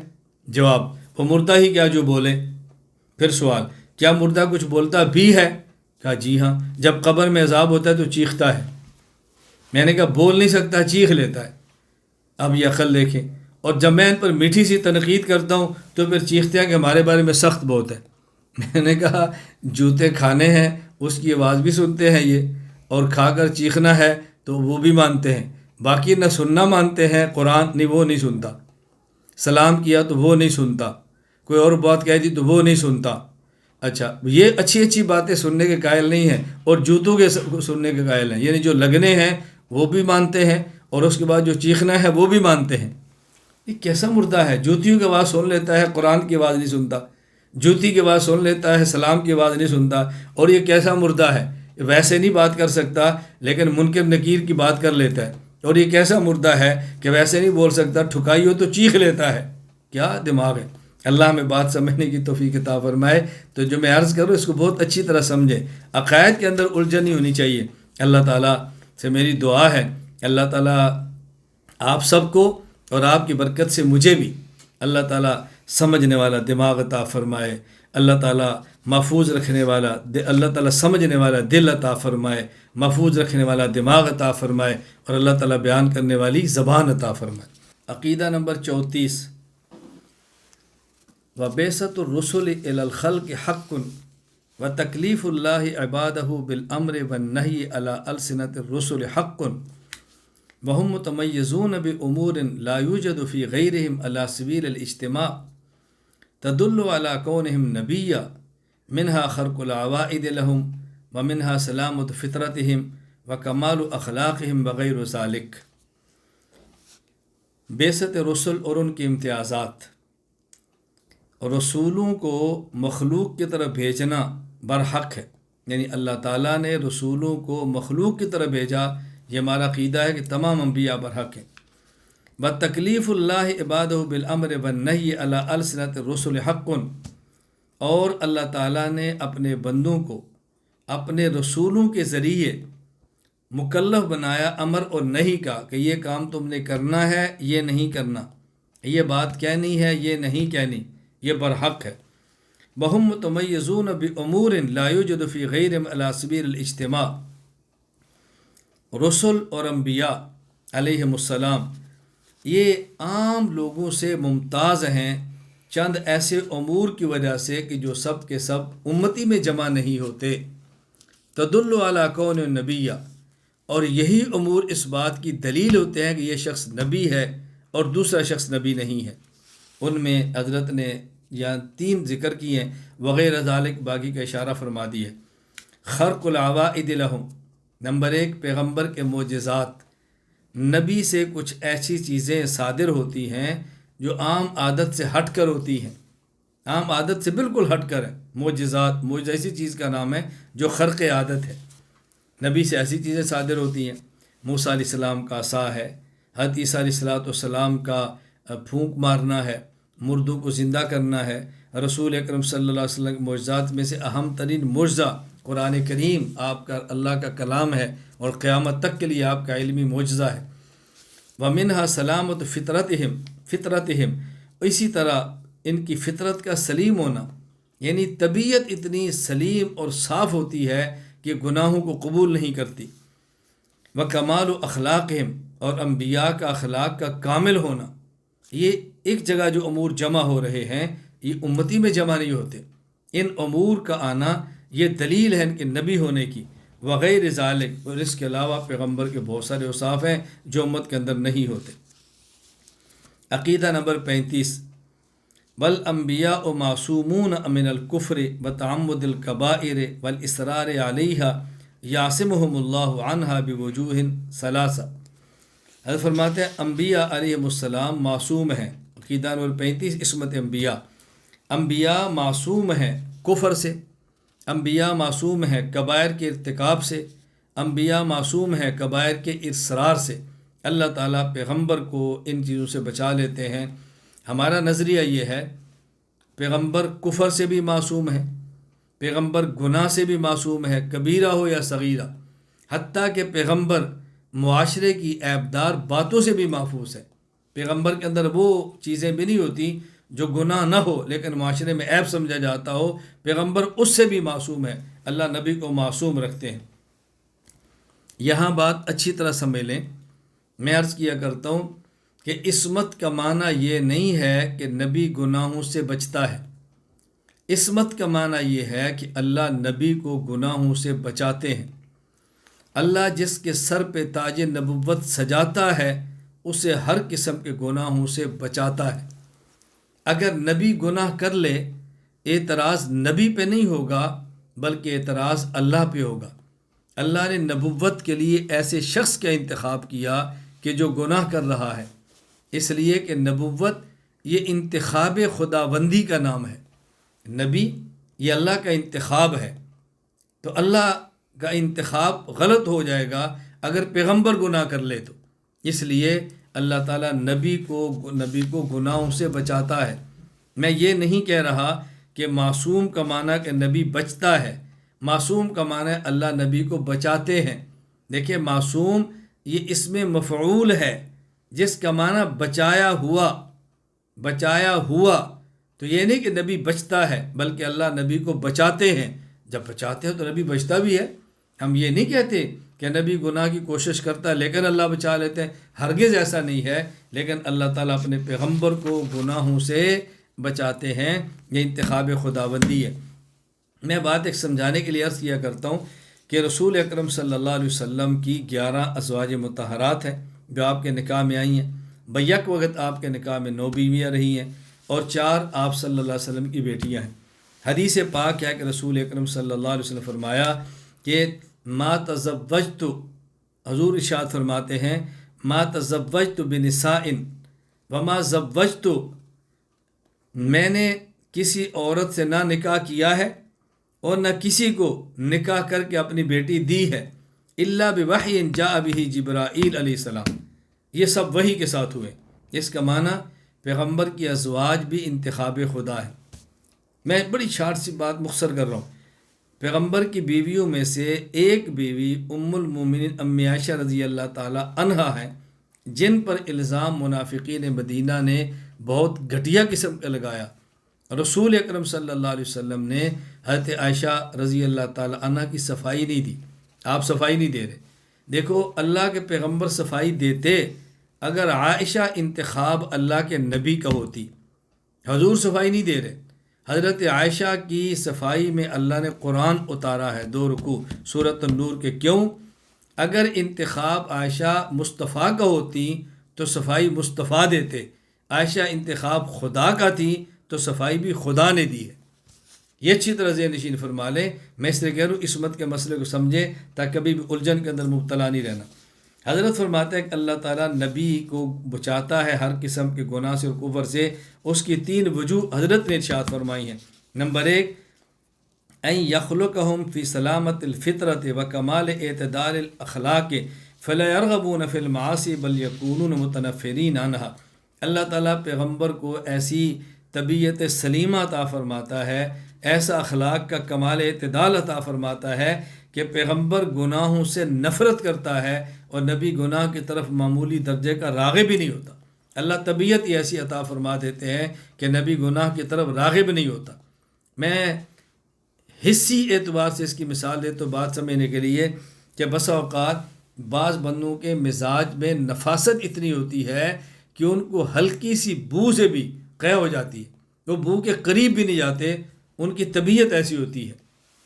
جواب، وہ مردہ ہی کیا جو بولے۔ پھر سوال، کیا مردہ کچھ بولتا بھی ہے؟ کہا جی ہاں، جب قبر میں عذاب ہوتا ہے تو چیختا ہے۔ میں نے کہا بول نہیں سکتا، چیخ لیتا ہے۔ اب یہ عقل دیکھیں۔ اور جب میں ان پر میٹھی سی تنقید کرتا ہوں تو پھر چیختے ہیں کہ ہمارے بارے میں سخت بہت ہے۔ میں نے کہا جوتے کھانے ہیں اس کی آواز بھی سنتے ہیں یہ، اور کھا کر چیخنا ہے تو وہ بھی مانتے ہیں، باقی نہ سننا مانتے ہیں، قرآن نہیں وہ نہیں سنتا، سلام کیا تو وہ نہیں سنتا، کوئی اور بات کہہ دی تو وہ نہیں سنتا۔ اچھا، یہ اچھی اچھی باتیں سننے کے قائل نہیں ہیں اور جوتوں کے سننے کے قائل ہیں، یعنی جو لگنے ہیں وہ بھی مانتے ہیں اور اس کے بعد جو چیخنا ہے وہ بھی مانتے ہیں۔ یہ کیسا مردہ ہے؟ جوتیوں کی آواز سن لیتا ہے، قرآن کی آواز نہیں سنتا، جوتی کی آواز سن لیتا ہے، سلام کی آواز نہیں سنتا، اور یہ کیسا مردہ ہے؟ ویسے نہیں بات کر سکتا لیکن منکر نکیر کی بات کر لیتا ہے، اور یہ کیسا مردہ ہے کہ ویسے نہیں بول سکتا، ٹھکائی ہو تو چیخ لیتا ہے۔ کیا دماغ ہے؟ اللہ ہمیں بات سمجھنے کی توفیق عطا فرمائے۔ تو جو میں عرض کروں اس کو بہت اچھی طرح سمجھے، عقائد کے اندر الجھن نہیں ہونی چاہیے۔ اللہ تعالیٰ سے میری دعا ہے، اللہ تعالیٰ آپ سب کو اور آپ کی برکت سے مجھے بھی اللہ تعالیٰ سمجھنے والا دماغ عطا فرمائے، اللہ تعالیٰ محفوظ رکھنے والا اللہ تعالیٰ سمجھنے والا دل عطا فرمائے، محفوظ رکھنے والا دماغ عطا فرمائے، اور اللہ تعالیٰ بیان کرنے والی زبان عطا فرمائے۔ عقیدہ نمبر 34، وَبِعْثَةُ الرُّسُلِ إِلَى الْخَلْقِ حَقٌّ وَتَكْلِيفُ اللَّهِ عِبَادَهُ بِالْأَمْرِ وَالنَّهْيِ عَلَى أَلْسِنَةِ الرُّسُلِ حَقٌّ وَهُمْ مُتَمَيِّزُونَ بِأُمُورٍ لَا يُوجَدُ فِي غَيْرِهِمْ عَلَى سَبِيلِ الْاجْتِمَاعِ تَدُلُّ عَلَى كَوْنِهِمْ نَبِيًّا مِنْهَا خَرْقُ الْعَوَائِدِ لَهُمْ وَمِنْهَا سَلَامَةُ فِطْرَتِهِمْ وَكَمَالُ أَخْلَاقِهِمْ وغیرُ ذَلِكَ۔ بعثت رسل اور ان کے امتیازات۔ رسولوں کو مخلوق کی طرف بھیجنا برحق ہے، یعنی اللہ تعالیٰ نے رسولوں کو مخلوق کی طرف بھیجا، یہ ہمارا عقیدہ ہے کہ تمام انبیاء برحق ہیں۔ بتکلیف اللہ عبادہ بالامر والنہی علی السنۃ الرسل حق، اور اللہ تعالیٰ نے اپنے بندوں کو اپنے رسولوں کے ذریعے مکلف بنایا امر اور نہی کا، کہ یہ کام تم نے کرنا ہے، یہ نہیں کرنا، یہ بات کہنی ہے، یہ نہیں کہنی، یہ برحق ہے۔ وَهُمْ مُتَمَيِّزُونَ بِأُمُورٍ لَا يُوجَدُ فِي غَيْرِهِمْ عَلَى سَبِيلِ الْاجْتِمَاعِ۔ رسل اور انبیاء علیہم السلام یہ عام لوگوں سے ممتاز ہیں چند ایسے امور کی وجہ سے کہ جو سب کے سب امتی میں جمع نہیں ہوتے۔ تدل علی کون نبیہ، اور یہی امور اس بات کی دلیل ہوتے ہیں کہ یہ شخص نبی ہے اور دوسرا شخص نبی نہیں ہے۔ ان میں حضرت نے یہاں 3 ذکر کیے ہیں، وغیرہ ذالک باقی کا اشارہ فرما دیا۔ خرق العوائد لہم، نمبر 1 پیغمبر کے معجزات۔ نبی سے کچھ ایسی چیزیں صادر ہوتی ہیں جو عام عادت سے ہٹ کر ہوتی ہیں، عام عادت سے بالکل ہٹ کر ہے۔ معجزات، معجزہ ایسی چیز کا نام ہے جو خرق عادت ہے۔ نبی سے ایسی چیزیں صادر ہوتی ہیں، موسیٰ علیہ السلام کا عصا ہے، حضرت عیسیٰ علیہ السلام کا پھونک مارنا ہے، مردوں کو زندہ کرنا ہے۔ رسول اکرم صلی اللہ علیہ وسلم کے معجزات میں سے اہم ترین معجزہ قرآن کریم آپ کا اللہ کا کلام ہے، اور قیامت تک کے لیے آپ کا علمی معجزہ ہے۔ وَمِنْهَا سَلَامَةُ فِطْرَتِهِمْ، اسی طرح ان کی فطرت کا سلیم ہونا، یعنی طبیعت اتنی سلیم اور صاف ہوتی ہے کہ گناہوں کو قبول نہیں کرتی۔ وَكَمَالُ أَخْلَاقِهِمْ، اور انبیاء کا اخلاق کا کامل ہونا۔ یہ ایک جگہ جو امور جمع ہو رہے ہیں یہ امتی میں جمع نہیں ہوتے، ان امور کا آنا یہ دلیل ہے ان کے نبی ہونے کی۔ وغیر ذالک، اور اس کے علاوہ پیغمبر کے بہت سارے اوصاف ہیں جو امت کے اندر نہیں ہوتے۔ عقیدہ نمبر 35، والانبیاء معصومون من الکفر وتعمد الکبائر والاصرار علیہا یعصمہم اللہ عنہا بوجوہ ثلاثہ۔ حضرت فرماتے ہیں انبیاء علیہم السلام معصوم ہیں۔ عقیدہ نمبر 35، عصمت انبیاء۔ انبیاء معصوم ہیں کفر سے، انبیاء معصوم ہیں کبائر کے ارتکاب سے، انبیاء معصوم ہیں کبائر کے اصرار سے، اللہ تعالیٰ پیغمبر کو ان چیزوں سے بچا لیتے ہیں۔ ہمارا نظریہ یہ ہے پیغمبر کفر سے بھی معصوم ہے، پیغمبر گناہ سے بھی معصوم ہے، کبیرہ ہو یا صغیرہ، حتیٰ کہ پیغمبر معاشرے کی عیبدار باتوں سے بھی محفوظ ہے۔ پیغمبر کے اندر وہ چیزیں بھی نہیں ہوتی جو گناہ نہ ہو لیکن معاشرے میں عیب سمجھا جاتا ہو، پیغمبر اس سے بھی معصوم ہے۔ اللہ نبی کو معصوم رکھتے ہیں۔ یہاں بات اچھی طرح سمجھ لیں، میں عرض کیا کرتا ہوں کہ عصمت کا معنی یہ نہیں ہے کہ نبی گناہوں سے بچتا ہے۔ عصمت کا معنی یہ ہے کہ اللہ نبی کو گناہوں سے بچاتے ہیں۔ اللہ جس کے سر پہ تاج نبوت سجاتا ہے اسے ہر قسم کے گناہوں سے بچاتا ہے۔ اگر نبی گناہ کر لے، اعتراض نبی پہ نہیں ہوگا بلکہ اعتراض اللہ پہ ہوگا۔ اللہ نے نبوت کے لیے ایسے شخص کا انتخاب کیا کہ جو گناہ کر رہا ہے، اس لیے کہ نبوت یہ انتخاب خداوندی کا نام ہے۔ نبی یہ اللہ کا انتخاب ہے، تو اللہ کا انتخاب غلط ہو جائے گا اگر پیغمبر گناہ کر لے تو۔ اس لیے اللہ تعالیٰ نبی کو گناہوں سے بچاتا ہے۔ میں یہ نہیں کہہ رہا کہ معصوم کا معنی کہ نبی بچتا ہے، معصوم کا معنی اللہ نبی کو بچاتے ہیں۔ دیکھیں معصوم یہ اسم مفعول ہے جس کا معنی بچایا ہوا، بچایا ہوا، تو یہ نہیں کہ نبی بچتا ہے بلکہ اللہ نبی کو بچاتے ہیں۔ جب بچاتے ہیں تو نبی بچتا بھی ہے۔ ہم یہ نہیں کہتے کہ نبی گناہ کی کوشش کرتا ہے لیکن اللہ بچا لیتے ہیں، ہرگز ایسا نہیں ہے، لیکن اللہ تعالیٰ اپنے پیغمبر کو گناہوں سے بچاتے ہیں۔ یہ انتخاب خداوندی ہے۔ میں بات ایک سمجھانے کے لیے عرض کیا کرتا ہوں کہ رسول اکرم صلی اللہ علیہ وسلم کی 11 ازواج مطہرات ہیں جو آپ کے نکاح میں آئی ہیں۔ بیک وقت آپ کے نکاح میں 9 بیویاں رہی ہیں اور 4 آپ صلی اللہ علیہ وسلم کی بیٹیاں ہیں۔ حدیث پاک ہے کہ رسول اکرم صلی اللہ علیہ وسلم فرمایا کہ ما تزوجت، حضور ارشاد فرماتے ہیں ما تزوجت بنساء وما زوجت، میں نے کسی عورت سے نہ نکاح کیا ہے اور نہ کسی کو نکاح کر کے اپنی بیٹی دی ہے، الا بوحی جاء بہ جبرائیل علیہ السلام، یہ سب وحی کے ساتھ ہوئے۔ اس کا معنی پیغمبر کی ازواج بھی انتخاب خدا ہے۔ میں بڑی شارٹ سی بات مختصر کر رہا ہوں۔ پیغمبر کی بیویوں میں سے ایک بیوی ام المومنین ام عائشہ رضی اللہ تعالی عنہا ہیں، جن پر الزام منافقین مدینہ نے بہت گھٹیا قسم کا لگایا۔ رسول اکرم صلی اللہ علیہ وسلم نے حضرت عائشہ رضی اللہ تعالی عنہ کی صفائی نہیں دی۔ آپ صفائی نہیں دے رہے۔ دیکھو اللہ کے پیغمبر صفائی دیتے اگر عائشہ انتخاب اللہ کے نبی کا ہوتی۔ حضور صفائی نہیں دے رہے۔ حضرت عائشہ کی صفائی میں اللہ نے قرآن اتارا ہے 2 رکوع سورۃ النور کے۔ کیوں؟ اگر انتخاب عائشہ مصطفیٰ کا ہوتی تو صفائی مصطفیٰ دیتے، عائشہ انتخاب خدا کا تھی تو صفائی بھی خدا نے دی ہے۔ یہ اچھی طرح ذہن نشین فرما لیں۔ میں اس لیے کہہ رہا ہوں عصمت کے مسئلے کو سمجھیں تاکہ کبھی بھی الجھن کے اندر مبتلا نہیں رہنا۔ حضرت فرماتا ہے کہ اللہ تعالیٰ نبی کو بچاتا ہے ہر قسم کے گناہ سے اور کفر سے۔ اس کی 3 وجوہ حضرت نے ارشاد فرمائی ہیں۔ نمبر 1، ان یخلقہم فی سلامت الفطرت و کمال اعتدال الاخلاق فلا یرغبون فی المعاصی بل یکونون متنفرین عنہا۔ اللہ تعالیٰ پیغمبر کو ایسی طبیعت سلیمہ عطا فرماتا ہے، ایسا اخلاق کا کمال اعتدال عطا فرماتا ہے کہ پیغمبر گناہوں سے نفرت کرتا ہے اور نبی گناہ کی طرف معمولی درجے کا راغب ہی نہیں ہوتا۔ اللہ طبیعت ہی ایسی عطا فرما دیتے ہیں کہ نبی گناہ کی طرف راغب نہیں ہوتا۔ میں حصی اعتبار سے اس کی مثال دیتا ہوں بات سمجھنے کے لیے کہ بسا اوقات بعض بندوں کے مزاج میں نفاست اتنی ہوتی ہے کہ ان کو ہلکی سی بو سے بھی قے ہو جاتی ہے، وہ بو کے قریب بھی نہیں جاتے، ان کی طبیعت ایسی ہوتی ہے،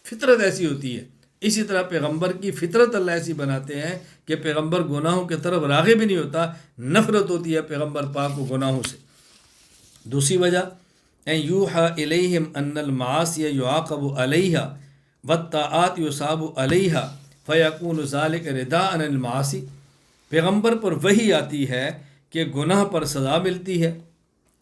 فطرت ایسی ہوتی ہے۔ اسی طرح پیغمبر کی فطرت اللہ ایسی بناتے ہیں کہ پیغمبر گناہوں کی طرف راغب بھی نہیں ہوتا، نفرت ہوتی ہے پیغمبر پاک کو گناہوں سے۔ دوسری وجہ ان یوحى الیہم ان المعاصی یعاقب علیہا والطاعات یصاب علیہا فیکون ذلک رداء عن المعاصی، پیغمبر پر وحی آتی ہے کہ گناہ پر سزا ملتی ہے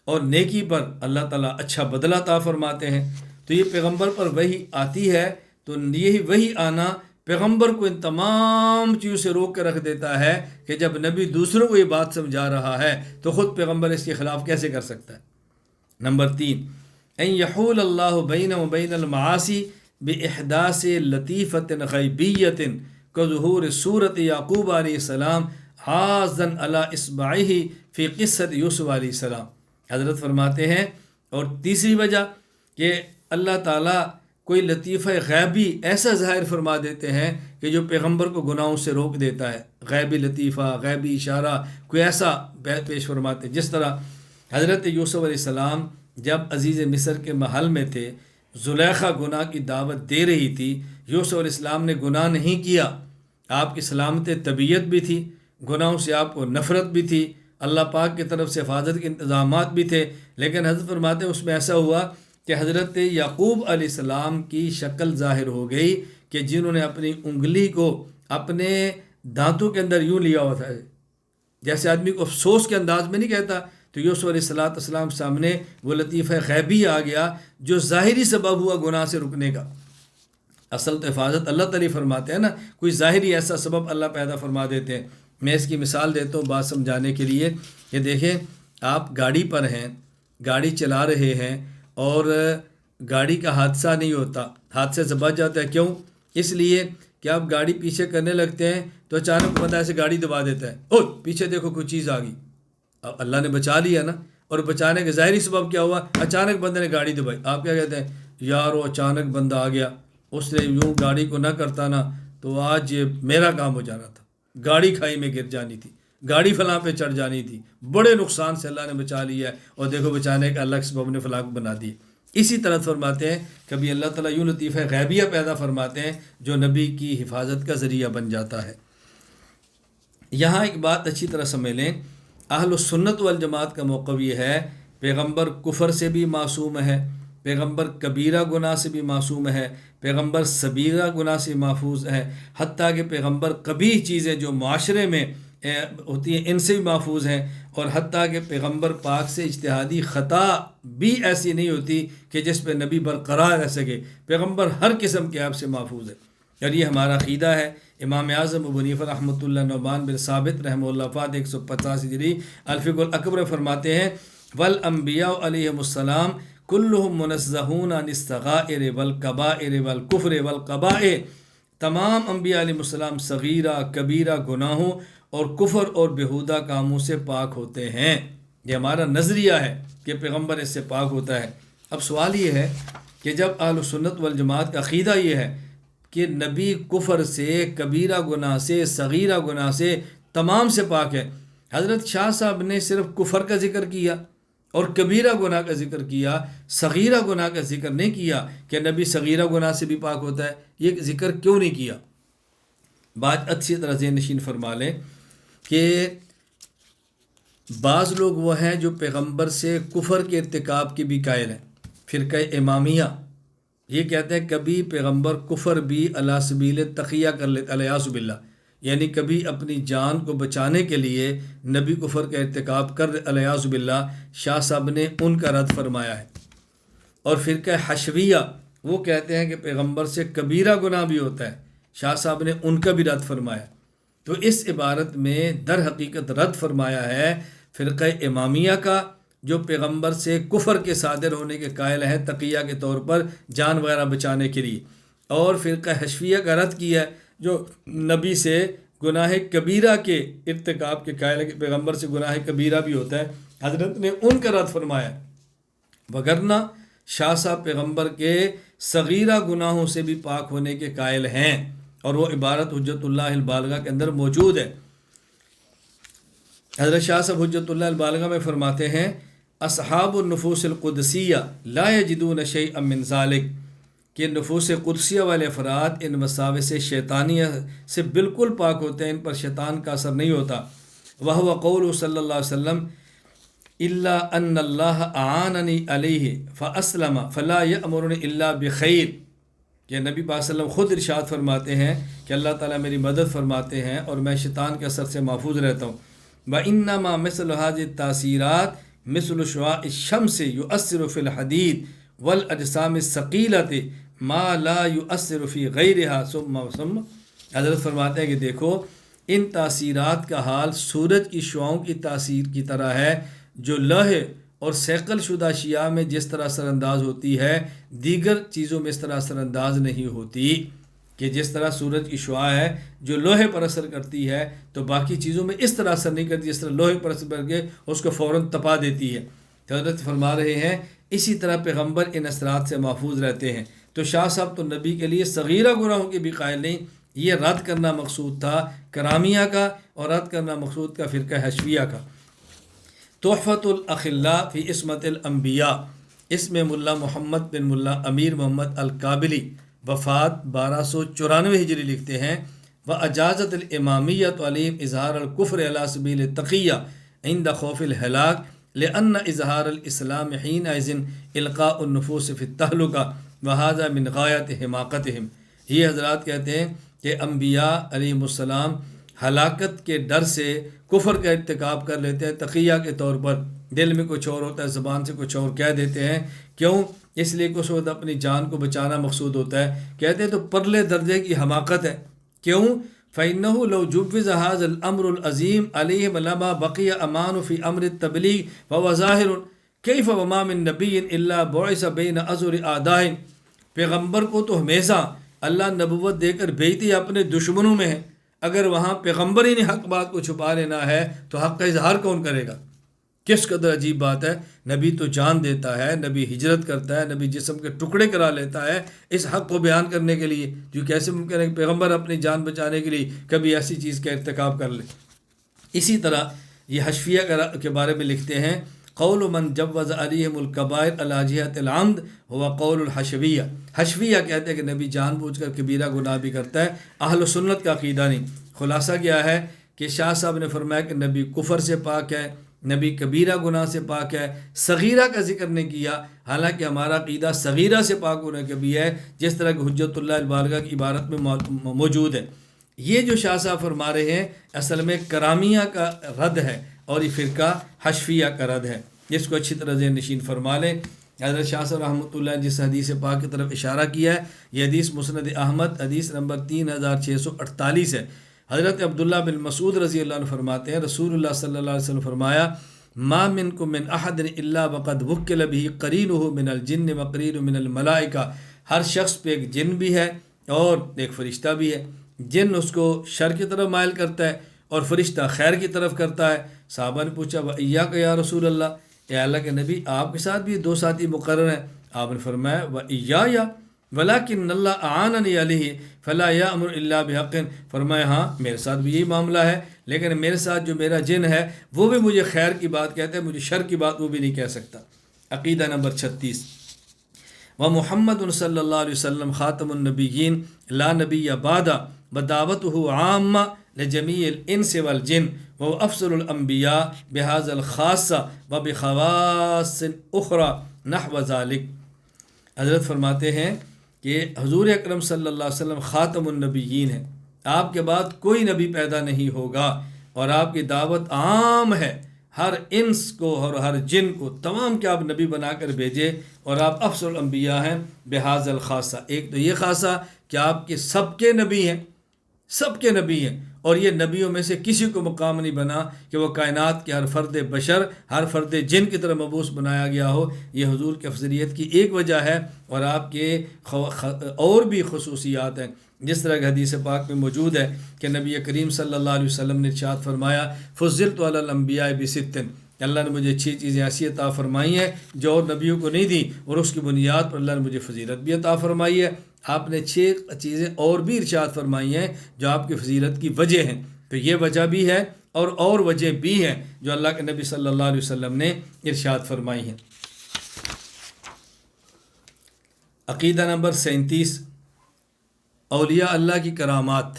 اور نیکی پر اللہ تعالیٰ اچھا بدلہ عطا فرماتے ہیں۔ تو یہ پیغمبر پر وحی آتی ہے تو یہی وحی آنا پیغمبر کو ان تمام چیزوں سے روک کے رکھ دیتا ہے کہ جب نبی دوسروں کو یہ بات سمجھا رہا ہے تو خود پیغمبر اس کے خلاف کیسے کر سکتا ہے؟ نمبر 3، ان یحول اللہ بین و بین المعاصی باحداث لطیفۃ غیبیۃ کظہور صورت یعقوب علیہ السلام حاضن علی اصبعہ فی قصۃ یوسف علیہ السلام۔ حضرت فرماتے ہیں اور تیسری وجہ کہ اللہ تعالیٰ کوئی لطیفہ غیبی ایسا ظاہر فرما دیتے ہیں کہ جو پیغمبر کو گناہوں سے روک دیتا ہے۔ غیبی لطیفہ، غیبی اشارہ کوئی ایسا پیش فرماتے ہیں، جس طرح حضرت یوسف علیہ السلام جب عزیز مصر کے محل میں تھے، زلیخا گناہ کی دعوت دے رہی تھی، یوسف علیہ السلام نے گناہ نہیں کیا، آپ کی سلامت طبیعت بھی تھی، گناہوں سے آپ کو نفرت بھی تھی، اللہ پاک کی طرف سے حفاظت کے انتظامات بھی تھے، لیکن حضرت فرماتے ہیں اس میں ایسا ہوا کہ حضرت یعقوب علیہ السلام کی شکل ظاہر ہو گئی کہ جنہوں نے اپنی انگلی کو اپنے دانتوں کے اندر یوں لیا ہوا تھا، جیسے آدمی کو افسوس کے انداز میں نہیں کہتا، تو یوسف علیہ السلام سامنے وہ لطیفہ غیبی آ گیا جو ظاہری سبب ہوا گناہ سے رکنے کا۔ اصل تو حفاظت اللہ تعالیٰ فرماتے ہیں نا، کوئی ظاہری ایسا سبب اللہ پیدا فرما دیتے ہیں۔ میں اس کی مثال دیتا ہوں بات سمجھانے کے لیے کہ دیکھیں، آپ گاڑی پر ہیں، گاڑی چلا رہے ہیں اور گاڑی کا حادثہ نہیں ہوتا، حادثے سے بچ جاتا ہے۔ کیوں؟ اس لیے کہ آپ گاڑی پیچھے کرنے لگتے ہیں تو اچانک بندہ ایسے گاڑی دبا دیتا ہے، اوہ پیچھے دیکھو کوئی چیز آ گئی، اب اللہ نے بچا لیا نا، اور بچانے کے ظاہری سبب کیا ہوا؟ اچانک بندے نے گاڑی دبائی۔ آپ کیا کہتے ہیں؟ یار وہ اچانک بندہ آ گیا، اس نے یوں گاڑی کو نہ کرتا نا تو آج میرا کام ہو جانا تھا، گاڑی کھائی میں گر جانی تھی، گاڑی فلاں پہ چڑھ جانی تھی، بڑے نقصان سے اللہ نے بچا لیا ہے، اور دیکھو بچانے کا اللہ کے سبب نے فلاں بنا دی۔ اسی طرح فرماتے ہیں کبھی اللہ تعالیٰ یوں لطیفہ غیبیہ پیدا فرماتے ہیں جو نبی کی حفاظت کا ذریعہ بن جاتا ہے۔ یہاں ایک بات اچھی طرح سمجھ لیں، اہل السنت والجماعت کا موقف یہ ہے، پیغمبر کفر سے بھی معصوم ہے، پیغمبر کبیرہ گناہ سے بھی معصوم ہے، پیغمبر صغیرہ گناہ سے محفوظ ہے، حتیٰ کہ پیغمبر قبیح چیزیں جو معاشرے میں ہوتی ہیں ان سے بھی محفوظ ہیں، اور حتیٰ کہ پیغمبر پاک سے اجتہادی خطا بھی ایسی نہیں ہوتی کہ جس پہ نبی برقرار رہ سکے، پیغمبر ہر قسم کے عیب سے محفوظ ہے۔ اور یہ ہمارا عقیدہ ہے۔ امام اعظم ابو حنیفہ رحمۃ اللہ، نعمان بن ثابت رحمہ اللہ وفات 150 ہجری، الفقہ الاکبر فرماتے ہیں والانبیاء علیہم السلام کلہم منزہون عن الصغائر والکبائر والکفر والقبائح، تمام انبیاء علیہ السلام صغیرہ کبیرہ گناہوں اور کفر اور بیہودہ کاموں سے پاک ہوتے ہیں۔ یہ ہمارا نظریہ ہے کہ پیغمبر اس سے پاک ہوتا ہے۔ اب سوال یہ ہے کہ جب اہل سنت والجماعت کا عقیدہ یہ ہے کہ نبی کفر سے، کبیرہ گناہ سے، صغیرہ گناہ سے، تمام سے پاک ہے، حضرت شاہ صاحب نے صرف کفر کا ذکر کیا اور کبیرہ گناہ کا ذکر کیا، صغیرہ گناہ کا ذکر نہیں کیا کہ نبی صغیرہ گناہ سے بھی پاک ہوتا ہے، یہ ذکر کیوں نہیں کیا؟ بات اچھی طرح ذہن نشین فرما لیں کہ بعض لوگ وہ ہیں جو پیغمبر سے کفر کے ارتکاب کی بھی قائل ہیں، فرقہ امامیہ، یہ کہتے ہیں کبھی پیغمبر کفر بھی علی سبیل تقیہ کر لیتے، الیاذ باللہ، یعنی کبھی اپنی جان کو بچانے کے لیے نبی کفر کا ارتکاب کر، الیاذ باللہ۔ شاہ صاحب نے ان کا رد فرمایا ہے۔ اور فرقہ حشویہ وہ کہتے ہیں کہ پیغمبر سے کبیرہ گناہ بھی ہوتا ہے، شاہ صاحب نے ان کا بھی رد فرمایا۔ تو اس عبارت میں در حقیقت رد فرمایا ہے فرقہ امامیہ کا، جو پیغمبر سے کفر کے صادر ہونے کے قائل ہیں تقیہ کے طور پر جان وغیرہ بچانے کے لیے، اور فرقہ حشویہ کا رد کیا ہے جو نبی سے گناہ کبیرہ کے ارتکاب کے قائل ہے کہ پیغمبر سے گناہ کبیرہ بھی ہوتا ہے، حضرت نے ان کا رد فرمایا۔ وگرنہ شاہ صاحب پیغمبر کے صغیرہ گناہوں سے بھی پاک ہونے کے قائل ہیں، اور وہ عبارت حجت اللہ البالغہ کے اندر موجود ہے۔ حضرت شاہ صاحب حجت اللہ البالغہ میں فرماتے ہیں اصحاب النفوس القدسیہ لا یجدون شیئا من ذالک، کہ نفوس قدسیہ والے افراد ان وساوس شیطانیہ سے بالکل پاک ہوتے ہیں، ان پر شیطان کا اثر نہیں ہوتا۔ وہو قول صلی اللہ علیہ وسلم الا ان اللہ اعاننی علیہ فاسلم فلا یأمرنی الا بخیر، کہ نبی پاک صلی اللہ علیہ وسلم خود ارشاد فرماتے ہیں کہ اللہ تعالیٰ میری مدد فرماتے ہیں اور میں شیطان کے اثر سے محفوظ رہتا ہوں۔ وَإِنَّمَا مِثْلُ هَذِهِ التَّأْثِيرَاتِ مِثْلُ شُعَاعِ الشَّمْسِ يُؤَثِّرُ فِي الْحَدِيدِ وَالْأَجْسَامِ الثَّقِيلَةِ مَا لَا يُؤَثِّرُ فِي غَيْرِهَا ثُمَّ حضرت فرماتے ہیں کہ دیکھو ان تاثیرات کا حال سورج کی شعاؤں کی تاثیر کی طرح ہے، جو لوہے اور سیقل شدہ اشیاء میں جس طرح اثر انداز ہوتی ہے دیگر چیزوں میں اس طرح اثر انداز نہیں ہوتی، کہ جس طرح سورج کی شعاع ہے جو لوہے پر اثر کرتی ہے تو باقی چیزوں میں اس طرح اثر نہیں کرتی جس طرح لوہے پر اثر کر کے اس کو فوراً تپا دیتی ہے۔ تو حضرت فرما رہے ہیں اسی طرح پیغمبر ان اثرات سے محفوظ رہتے ہیں۔ تو شاہ صاحب تو نبی کے لیے صغیرہ گناہوں کے بھی قائل نہیں، یہ رد کرنا مقصود تھا کرامیہ کا، اور رد کرنا مقصود کا فرقہ حشویہ کا۔ تحفۃ الاخلاء فی عصمت الانبیاء، اس میں ملا محمد بن ملا امیر محمد القابلی وفات 1294 ہجری لکھتے ہیں، وَأَجَازَتِ الْإِمَامِيَّةُ عَلَيْهِمْ إِظْهَارَ الْكُفْرِ عَلَى سَبِيلِ التَّقِيَّةِ عِنْدَ خَوْفِ الْهَلَاكِ لِأَنَّ إِظْهَارَ الْإِسْلَامِ حِينَئِذٍ إِلْقَاءُ النُّفُوسِ فِي التَّهْلُكَةِ وَهَذَا مِنْ غَايَةِ حِمَاقَتِهِمْ۔ یہ حضرات کہتے ہیں کہ انبیاء علیہم السلام ہلاکت کے ڈر سے کفر کا ارتکاب کر لیتے ہیں، تقیہ کے طور پر، دل میں کچھ اور ہوتا ہے، زبان سے کچھ اور کہہ دیتے ہیں، کیوں؟ اس لیے کچھ وقت اپنی جان کو بچانا مقصود ہوتا ہے، کہتے ہیں تو پرلے درجے کی حماقت ہے، کیوں؟ فَإِنَّهُ لَوْ جُوِّزَ هَذَا الْأَمْرُ الْعَظِيمُ عَلَيْهِمْ لَمَا بَقِيَ أَمَانٌ فِي أَمْرِ التَّبْلِيغِ فَهُوَ ظَاهِرٌ كَيْفَ وَمَا مِن نَبِيٍّ إِلَّا بُعِثَ بَيْنَ أَظْهُرِ أَعْدَائِهِ۔ پیغمبر کو تو ہمیشہ اللہ نبوت دے کر بھیجتی اپنے دشمنوں میں ہے، اگر وہاں پیغمبر ہی نے حق بات کو چھپا لینا ہے تو حق کا اظہار کون کرے گا؟ کس قدر عجیب بات ہے، نبی تو جان دیتا ہے، نبی ہجرت کرتا ہے، نبی جسم کے ٹکڑے کرا لیتا ہے اس حق کو بیان کرنے کے لیے، جو کیسے ممکن ہے کہ پیغمبر اپنی جان بچانے کے لیے کبھی ایسی چیز کا ارتکاب کر لے۔ اسی طرح یہ حشویہ کے بارے میں لکھتے ہیں، قول من جوز علیہم الکبائر علی جہت العمد ہوا قول الحشویہ۔ حشویہ کہتے ہیں کہ نبی جان بوجھ کر کبیرہ گناہ بھی کرتا ہے، اہل سنت کا عقیدہ نہیں۔ خلاصہ کیا ہے کہ شاہ صاحب نے فرمایا کہ نبی کفر سے پاک ہے، نبی کبیرہ گناہ سے پاک ہے، صغیرہ کا ذکر نہیں کیا، حالانکہ ہمارا عقیدہ صغیرہ سے پاک ہونے کا بھی ہے، جس طرح کہ حجت اللہ البالغہ کی عبارت میں موجود ہے۔ یہ جو شاہ صاحب فرما رہے ہیں اصل میں کرامیہ کا رد ہے، اور یہ فرقہ حشویہ کا رد ہے، جس کو اچھی طرح ذہن نشین فرما لیں۔ حضرت شاہ صاحب رحمۃ اللہ جس حدیث پاک کی طرف اشارہ کیا ہے، یہ حدیث مسند احمد حدیث نمبر 3648 ہے۔ حضرت عبداللہ بن مسعود رضی اللہ عنہ فرماتے ہیں، رسول اللہ صلی اللہ علیہ وسلم فرمایا، ما منکم من احد الا وقد وکل به قرینہ من الجن وقرین من الملائکہ۔ ہر شخص پہ ایک جن بھی ہے اور ایک فرشتہ بھی ہے، جن اس کو شر کی طرف مائل کرتا ہے اور فرشتہ خیر کی طرف کرتا ہے۔ صحابہ نے پوچھا وَإِيَّاكَ یا رسول اللہ، اے اللہ کے نبی آپ کے ساتھ بھی دو ساتھی مقرر ہیں؟ آپ نے فرمایا وَإِيَّايَ وَلَكِنَّ اللَّهَ أَعَانَنِي عَلَيْهِ فَلَا يَأْمُرُ إِلَّا بِحَقٍّ۔ فرمایا ہاں میرے ساتھ بھی یہی معاملہ ہے، لیکن میرے ساتھ جو میرا جن ہے وہ بھی مجھے خیر کی بات کہتا ہے، مجھے شر کی بات وہ بھی نہیں کہہ سکتا۔ عقیدہ نمبر 36، وَمُحَمَّدٌ صلی اللہ علیہ وسلم خاتم النبیین لا نبی بعدہ وَدَعْوَتُهُ عَامَّةٌ لِجَمِيعِ الْإِنسِ وَالْجِنِّ وَهُوَ أَفْضَلُ الْأَنْبِيَاءِ بِهَذَا الْخَاصَّةِ وَبِخَوَاصٍ أُخْرَى نَحْوَ ذَلِكَ۔ حضرت فرماتے ہیں کہ حضور اکرم صلی اللہ علیہ وسلم خاتم النبیین ہیں، آپ کے بعد کوئی نبی پیدا نہیں ہوگا، اور آپ کی دعوت عام ہے، ہر انس کو اور ہر جن کو تمام کے آپ نبی بنا کر بھیجے، اور آپ افضل الانبیاء ہیں بہذا الخاصہ۔ ایک تو یہ خاصہ کہ آپ کے سب کے نبی ہیں، سب کے نبی ہیں، اور یہ نبیوں میں سے کسی کو مقام نہیں بنا کہ وہ کائنات کے ہر فرد بشر، ہر فرد جن کی طرح مبعوث بنایا گیا ہو۔ یہ حضور کی افضلیت کی ایک وجہ ہے، اور آپ کے اور بھی خصوصیات ہیں، جس طرح کہ حدیث پاک میں موجود ہے کہ نبی کریم صلی اللہ علیہ وسلم نے ارشاد فرمایا فضلت علی الانبیاء بست، اللہ نے مجھے 6 چیزیں ایسی عطا فرمائی ہیں جو اور نبیوں کو نہیں دی، اور اس کی بنیاد پر اللہ نے مجھے فضیلت بھی عطا فرمائی ہے۔ آپ نے 6 چیزیں اور بھی ارشاد فرمائی ہیں جو آپ کی فضیلت کی وجہ ہیں، تو یہ وجہ بھی ہے اور وجہ بھی ہیں جو اللہ کے نبی صلی اللہ علیہ وسلم نے ارشاد فرمائی ہیں۔ عقیدہ نمبر 37، اولیاء اللہ کی کرامات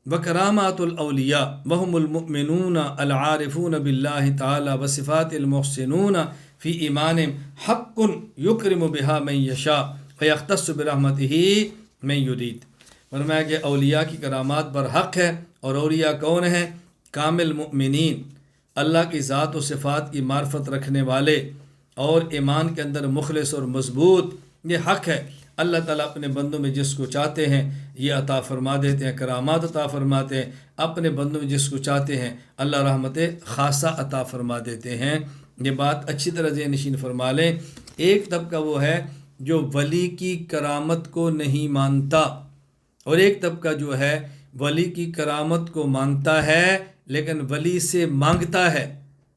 وکرامات الاولیاء وهم المؤمنون العارفون باللہ تعالی وصفات المحسنون فی ایمانہم حق یکرم بها من یشاء ویختص برحمتہ من یرید۔ فرمایا کہ اولیاء کی کرامات برحق ہے، اور اولیاء کون ہیں؟ کامل مؤمنین، اللہ کی ذات و صفات کی معرفت رکھنے والے اور ایمان کے اندر مخلص اور مضبوط، یہ حق ہے۔ اللہ تعالیٰ اپنے بندوں میں جس کو چاہتے ہیں یہ عطا فرما دیتے ہیں، کرامات عطا فرماتے ہیں، اپنے بندوں میں جس کو چاہتے ہیں اللہ رحمت خاصہ عطا فرما دیتے ہیں۔ یہ بات اچھی طرح ذہن نشین فرما لیں۔ ایک طبقہ وہ ہے جو ولی کی کرامت کو نہیں مانتا، اور ایک طبقہ جو ہے ولی کی کرامت کو مانتا ہے لیکن ولی سے مانگتا ہے،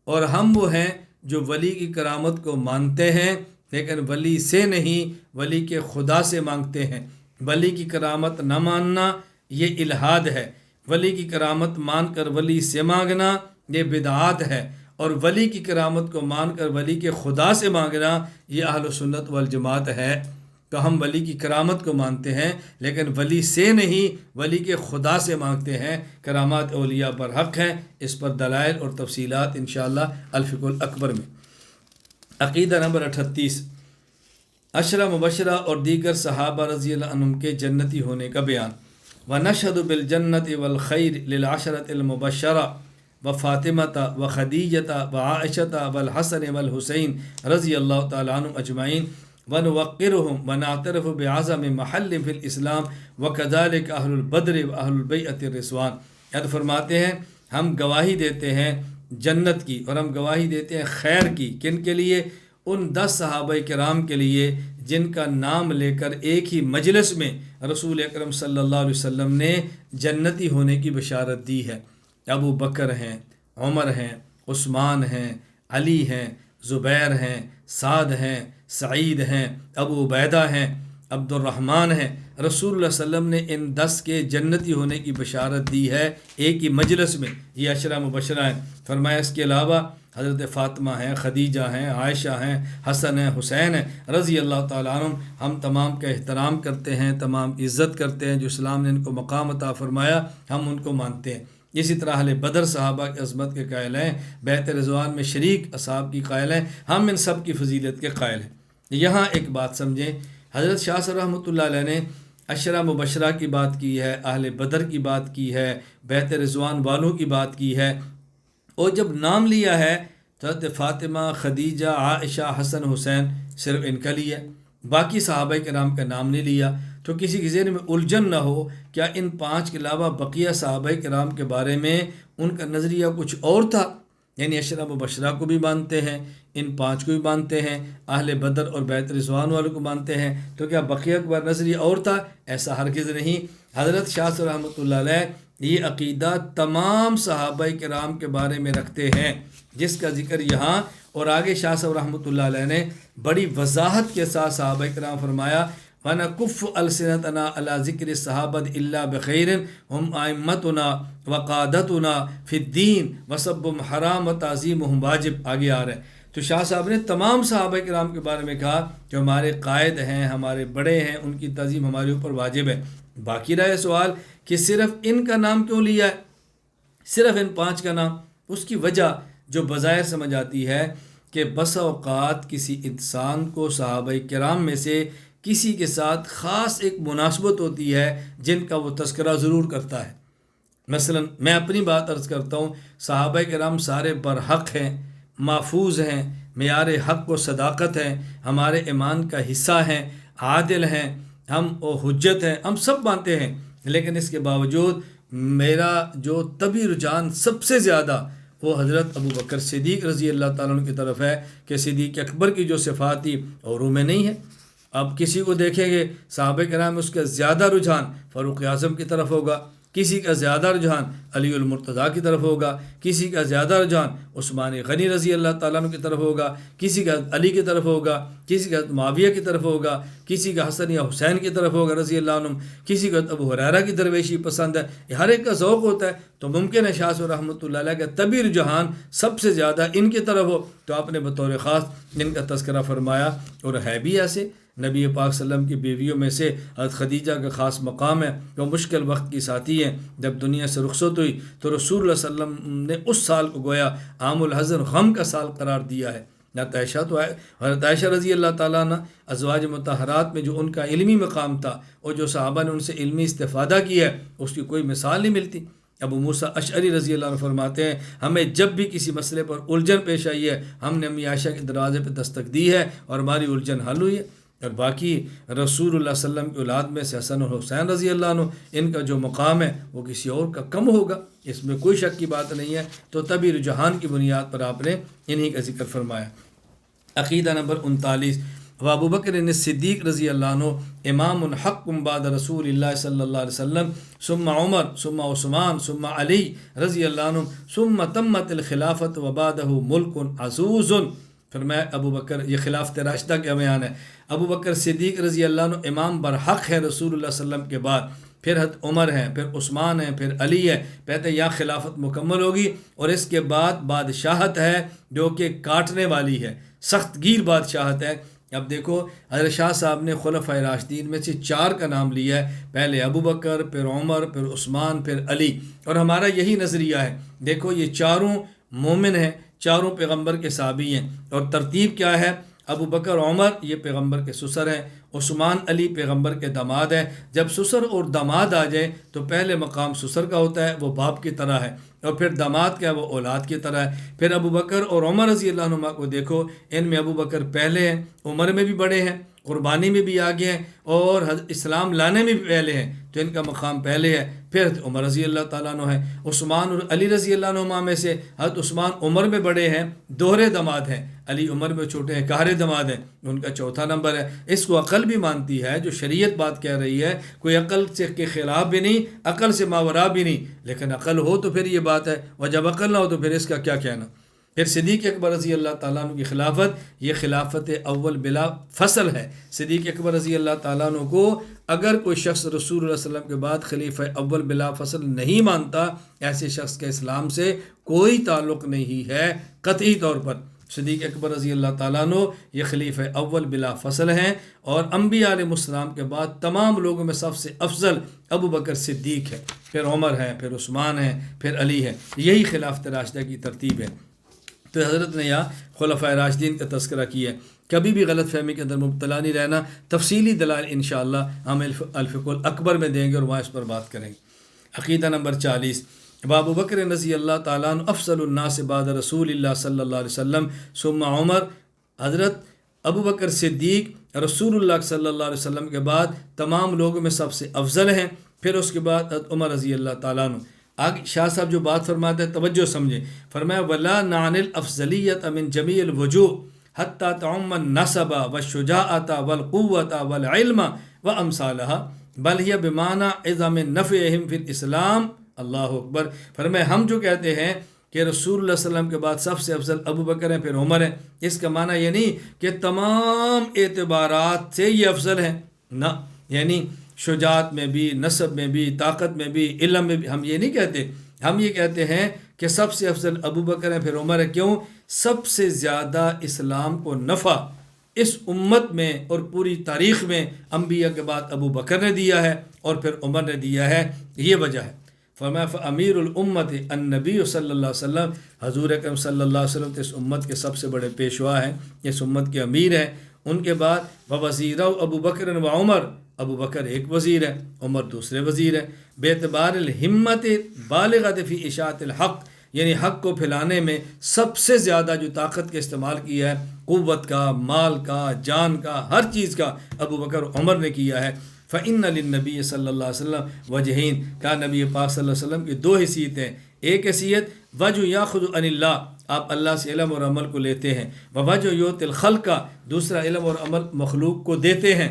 اور ہم وہ ہیں جو ولی کی کرامت کو مانتے ہیں لیکن ولی سے نہیں، ولی کے خدا سے مانگتے ہیں۔ ولی کی کرامت نہ ماننا یہ الحاد ہے، ولی کی کرامت مان کر ولی سے مانگنا یہ بدعات ہے، اور ولی کی کرامت کو مان کر ولی کے خدا سے مانگنا یہ اہل سنت والجماعت ہے۔ تو ہم ولی کی کرامت کو مانتے ہیں لیکن ولی سے نہیں، ولی کے خدا سے مانگتے ہیں۔ کرامات اولیاء پر حق ہیں، اس پر دلائل اور تفصیلات انشاءاللہ الفقہ الاکبر میں۔ عقیدہ نمبر 38، عشرہ مبشرہ اور دیگر صحابہ رضی اللہ عنہم کے جنتی ہونے کا بیان۔ وَنَشْهَدُ بِالْجَنَّةِ وَالْخَيْرِ لِلْعَشَرَةِ الْمُبَشَّرَةِ وَفَاطِمَةَ وَخَدِيجَةَ وَعَائِشَةَ وَالْحَسَنِ وَالْحُسَيْنِ رضی اللہ تعالیٰ عنہم اجمعین، وَنُوَقِّرُهُمْ وَنَعْتَرِفُ بِعَظَمِ مَحَلٍ فِي الْإِسْلَامِ وَكَذَلِكَ أَهْلُ الْبَدْرِ وَأَهْلُ الْبَيْعَةِ الرِّضْوَانِ۔ یاد فرماتے ہیں ہم گواہی دیتے ہیں جنت کی، اور ہم گواہی دیتے ہیں خیر کی، کن کے لیے؟ ان 10 صحابہ کرام کے لیے جن کا نام لے کر ایک ہی مجلس میں رسول اکرم صلی اللہ علیہ وسلم نے جنتی ہونے کی بشارت دی ہے۔ ابو بکر ہیں، عمر ہیں، عثمان ہیں، علی ہیں، زبیر ہیں، سعد ہیں، سعید ہیں، ابو عبیدہ ہیں، عبد الرحمن ہیں۔ رسول اللہ صلی اللہ علیہ وسلم نے ان 10 کے جنتی ہونے کی بشارت دی ہے ایک ہی مجلس میں۔ یہ عشرہ مبشرہ ہیں۔ فرمایا اس کے علاوہ حضرت فاطمہ ہیں، خدیجہ ہیں، عائشہ ہیں، حسن ہیں، حسین ہیں رضی اللہ تعالیٰ عنہم۔ ہم تمام کا احترام کرتے ہیں، تمام عزت کرتے ہیں، جو اسلام نے ان کو مقام عطا فرمایا ہم ان کو مانتے ہیں۔ اسی طرح اہل بدر صحابہ کی عظمت کے قائل ہیں، بیعت رضوان میں شریک اصحاب کی قائل ہیں، ہم ان سب کی فضیلت کے قائل ہیں۔ یہاں ایک بات سمجھیں، حضرت شاہ صاحب رحمۃ اللہ علیہ نے عشرہ مبشرہ کی بات کی ہے، اہل بدر کی بات کی ہے، بیعت رضوان والوں کی بات کی ہے، اور جب نام لیا ہے تو حضرت فاطمہ، خدیجہ، عائشہ، حسن، حسین صرف ان کا لیا، باقی صحابہ کرام کا نام نہیں لیا۔ تو کسی کے ذہن میں الجھن نہ ہو، کیا ان 5 کے علاوہ بقیہ صحابہ کرام کے بارے میں ان کا نظریہ کچھ اور تھا؟ یعنی عشرہ مبشرہ کو بھی مانتے ہیں، ان 5 کو بھی مانتے ہیں، اہل بدر اور بیعت رضوان والوں کو مانتے ہیں، تو کیا بقیہ کا نظریہ اور تھا؟ ایسا ہرگز نہیں۔ حضرت شاہ صاحب رحمۃ اللہ علیہ یہ عقیدہ تمام صحابہ کرام کے بارے میں رکھتے ہیں، جس کا ذکر یہاں اور آگے شاہ صاحب رحمۃ اللہ علیہ نے بڑی وضاحت کے ساتھ صحابہ کرام فرمایا، وَنَكُفُّ أَلْسِنَتَنَا عَلَى ذِكْرِ الصَّحَابَةِ إِلَّا بِخَيْرٍ هُمْ أَئِمَّتُنَا وَقَادَتُنَا فِي الدِّينِ وَسَبُّهُمْ حَرَامٌ وَتَعْظِيمُهُمْ واجب۔ آگے آ رہے ہیں تو شاہ صاحب نے تمام صحابہ کرام کے بارے میں کہا کہ ہمارے قائد ہیں، ہمارے بڑے ہیں، ان کی تعظیم ہمارے اوپر واجب ہے۔ باقی رہے سوال کہ صرف ان کا نام کیوں لیا ہے، صرف ان 5 کا نام؟ اس کی وجہ جو بظاہر سمجھ آتی ہے کہ بسا اوقات کسی انسان کو صحابہ کرام میں سے کسی کے ساتھ خاص ایک مناسبت ہوتی ہے جن کا وہ تذکرہ ضرور کرتا ہے۔ مثلا میں اپنی بات عرض کرتا ہوں، صحابہ کرام سارے برحق ہیں، محفوظ ہیں، معیار حق و صداقت ہیں، ہمارے ایمان کا حصہ ہیں، عادل ہیں، ہم حجت ہیں، ہم سب مانتے ہیں، لیکن اس کے باوجود میرا جو طبعی رجحان سب سے زیادہ وہ حضرت ابو بکر صدیق رضی اللہ تعالیٰ عنہ کی طرف ہے کہ صدیق اکبر کی جو صفات تھی اوروں میں نہیں ہے۔ اب کسی کو دیکھیں گے صحابہ کرام میں اس کا زیادہ رجحان فاروق اعظم کی طرف ہوگا، کسی کا زیادہ رجحان علی المرتضیٰ کی طرف ہوگا، کسی کا زیادہ رجحان عثمان غنی رضی اللہ تعالیٰ عنہ کی طرف ہوگا، کسی کا علی کی طرف ہوگا، کسی کا معاویہ کی طرف ہوگا، کسی کا حسن یا حسین کی طرف ہوگا رضی اللہ عنہ، کسی کا ابو ہریرہ کی درویشی پسند ہے۔ یہ ہر ایک کا ذوق ہوتا ہے، تو ممکن ہے شاہ صاحب رحمۃ اللہ علیہ کا طبعی رجحان سب سے زیادہ ان کی طرف ہو، تو آپ نے بطور خاص ان کا تذکرہ فرمایا۔ اور ہے بھی ایسے، نبی پاک صلی اللہ علیہ وسلم کی بیویوں میں سے حضرت خدیجہ کا خاص مقام ہے، وہ مشکل وقت کی ساتھی ہیں۔ جب دنیا سے رخصت ہوئی تو رسول اللہ صلی اللہ علیہ وسلم نے اس سال کو گویا عام الحزن غم کا سال قرار دیا ہے۔ حضرت عائشہ رضی اللہ تعالیٰ عنہ ازواج مطہرات میں جو ان کا علمی مقام تھا اور جو صحابہ نے ان سے علمی استفادہ کیا ہے، اس کی کوئی مثال نہیں ملتی۔ ابو موسیٰ اشعری رضی اللہ عنہ فرماتے ہیں، ہمیں جب بھی کسی مسئلے پر الجھن پیش آئی ہے، ہم نے امی عائشہ کے دروازے پہ دستک دی ہے اور ہماری الجھن حل ہوئی ہے۔ اور باقی رسول اللہ صلی اللہ علیہ وسلم کی اولاد میں سے حسن اور حسین رضی اللہ عنہ، ان کا جو مقام ہے وہ کسی اور کا کم ہوگا، اس میں کوئی شک کی بات نہیں ہے۔ تو تبھی رجحان کی بنیاد پر آپ نے انہی کا ذکر فرمایا۔ عقیدہ نمبر 39، ابو بکر صدیق رضی اللہ عنہ امام الحق بعد رسول اللہ صلی اللہ علیہ وسلم ثم عمر ثم عثمان ثم علی رضی اللہ عنہ ثم تمت الخلافت وبعدہ ملک عزوز۔ فرمایا ابو بکر، یہ خلافت راشدہ کا بیان ہے، ابو بکر صدیق رضی اللہ عنہ امام برحق ہے رسول اللہ صلی اللہ علیہ وسلم کے بعد، پھر حضرت عمر ہیں، پھر عثمان ہیں، پھر علی ہے، کہتے ہیں یہاں خلافت مکمل ہوگی، اور اس کے بعد بادشاہت ہے جو کہ کاٹنے والی ہے، سخت گیر بادشاہت ہے۔ اب دیکھو حضرت شاہ صاحب نے خلفائے راشدین میں سے 4 کا نام لیا ہے، پہلے ابو بکر، پھر عمر، پھر عثمان، پھر علی، اور ہمارا یہی نظریہ ہے۔ دیکھو یہ چاروں مومن ہیں، چاروں پیغمبر کے صحابی ہیں، اور ترتیب کیا ہے؟ ابو بکر عمر یہ پیغمبر کے سسر ہیں، عثمان علی پیغمبر کے داماد ہیں۔ جب سسر اور داماد آ جائیں تو پہلے مقام سسر کا ہوتا ہے، وہ باپ کی طرح ہے، اور پھر داماد کیا ہے، وہ اولاد کی طرح ہے۔ پھر ابو بکر اور عمر رضی اللہ عنہما کو دیکھو، ان میں ابو بکر پہلے ہیں، عمر میں بھی بڑے ہیں، قربانی میں بھی آگے ہیں، اور اسلام لانے میں بھی پہلے ہیں، تو ان کا مقام پہلے ہے۔ پھر حضرت عمر رضی اللہ تعالیٰ عنہ ہے، عثمان اور علی رضی اللہ عنہما میں سے حضرت عثمان عمر میں بڑے ہیں، دوہرے داماد ہیں، علی عمر میں چھوٹے ہیں، قاہرے داماد ہیں، ان کا چوتھا نمبر ہے۔ اس کو عقل بھی مانتی ہے، جو شریعت بات کہہ رہی ہے، کوئی عقل سے کے خلاف بھی نہیں، عقل سے ماورا بھی نہیں، لیکن عقل ہو تو پھر یہ بات ہے، اور جب عقل نہ ہو تو پھر اس کا کیا کہنا۔ پھر صدیق اکبر رضی اللہ تعالیٰ عنہ کی خلافت، یہ خلافت اول بلا فصل ہے۔ صدیق اکبر رضی اللہ تعالیٰ عنہ کو اگر کوئی شخص رسول اللہ صلی اللہ علیہ وسلم کے بعد خلیفہ اول بلا فصل نہیں مانتا، ایسے شخص کا اسلام سے کوئی تعلق نہیں ہے قطعی طور پر۔ صدیق اکبر رضی اللہ تعالیٰ عنہ یہ خلیفہ اول بلا فصل ہیں، اور انبیاء علیہ السلام کے بعد تمام لوگوں میں سب سے افضل ابو بکر صدیق ہے، پھر عمر ہے، پھر عثمان ہے، پھر علی ہے۔ یہی خلافت راشدہ کی ترتیب ہے۔ تو حضرت نے یہاں خلفائے راشدین کا تذکرہ کیا ہے۔ کبھی بھی غلط فہمی کے اندر مبتلا نہیں رہنا۔ تفصیلی دلائل انشاءاللہ ہم الفقہ الاکبر میں دیں گے اور وہاں اس پر بات کریں گے۔ عقیدہ نمبر 40، ابو بکر رضی اللہ تعالیٰ عنہ افضل الناس بعد رسول اللہ صلی اللہ علیہ وسلم ثم عمر۔ حضرت ابو بکر صدیق رسول اللہ صلی اللہ علیہ وسلم کے بعد تمام لوگوں میں سب سے افضل ہیں، پھر اس کے بعد حضرت عمر رضی اللہ تعالیٰ عنہ۔ آگے شاہ صاحب جو بات فرماتے ہیں توجہ سمجھیں، فرمایا ولا نعن الافضلیت من جمیع الوجوہ حتی تعم النسب والشجاعت والقوت والعلم وامثالها بل ہی بمعنی عظم نفعہم فی الاسلام۔ اللہ اکبر۔ فرمایا ہم جو کہتے ہیں کہ رسول اللہ صلی اللہ علیہ وسلم کے بعد سب سے افضل ابو بکر ہیں، پھر عمر ہیں، اس کا معنی یہ نہیں کہ تمام اعتبارات سے یہ افضل ہیں، نہ، یعنی شجاعت میں بھی، نسب میں بھی، طاقت میں بھی، علم میں بھی، ہم یہ نہیں کہتے۔ ہم یہ کہتے ہیں کہ سب سے افضل ابو بکر ہیں، پھر عمر ہے۔ کیوں؟ سب سے زیادہ اسلام کو نفع اس امت میں اور پوری تاریخ میں انبیاء کے بعد ابو بکر نے دیا ہے، اور پھر عمر نے دیا ہے، یہ وجہ ہے۔ فرمایا فامیر الامت النبی صلی اللہ علیہ وسلم، حضور اکرم صلی اللہ علیہ وسلم اس امت کے سب سے بڑے پیشوا ہیں، اس امت کے امیر ہیں۔ ان کے بعد ووزیرہ ابو بکر و عمر، ابو بکر ایک وزیر ہے، عمر دوسرے وزیر ہے، بے اعتبار الہمت بالغۃ فی اشاعۃ الحق، یعنی حق کو پھیلانے میں سب سے زیادہ جو طاقت کا استعمال کیا ہے، قوت کا، مال کا، جان کا، ہر چیز کا ابو بکر عمر نے کیا ہے۔ فإن للنبی صلی اللہ علیہ وسلم وجہین، کہا نبی پاک صلی اللہ علیہ وسلم کی 2 حیثیتیں، ایک حیثیت وجہ یاخذ عن اللہ، آپ اللہ سے علم اور عمل کو لیتے ہیں، ووجہ یؤتی الخلق، دوسرا علم اور عمل مخلوق کو دیتے ہیں،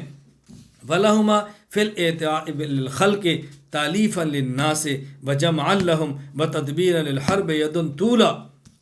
وَلَهُمَا فِي الْإِعْطَاءِ لِلْخَلْقِ تَأْلِيفًا لِلنَّاسِ وَجَمْعًا لَهُمْ وَتَدْبِيرًا لِلْحَرْبِ يَدٌ طُولًا،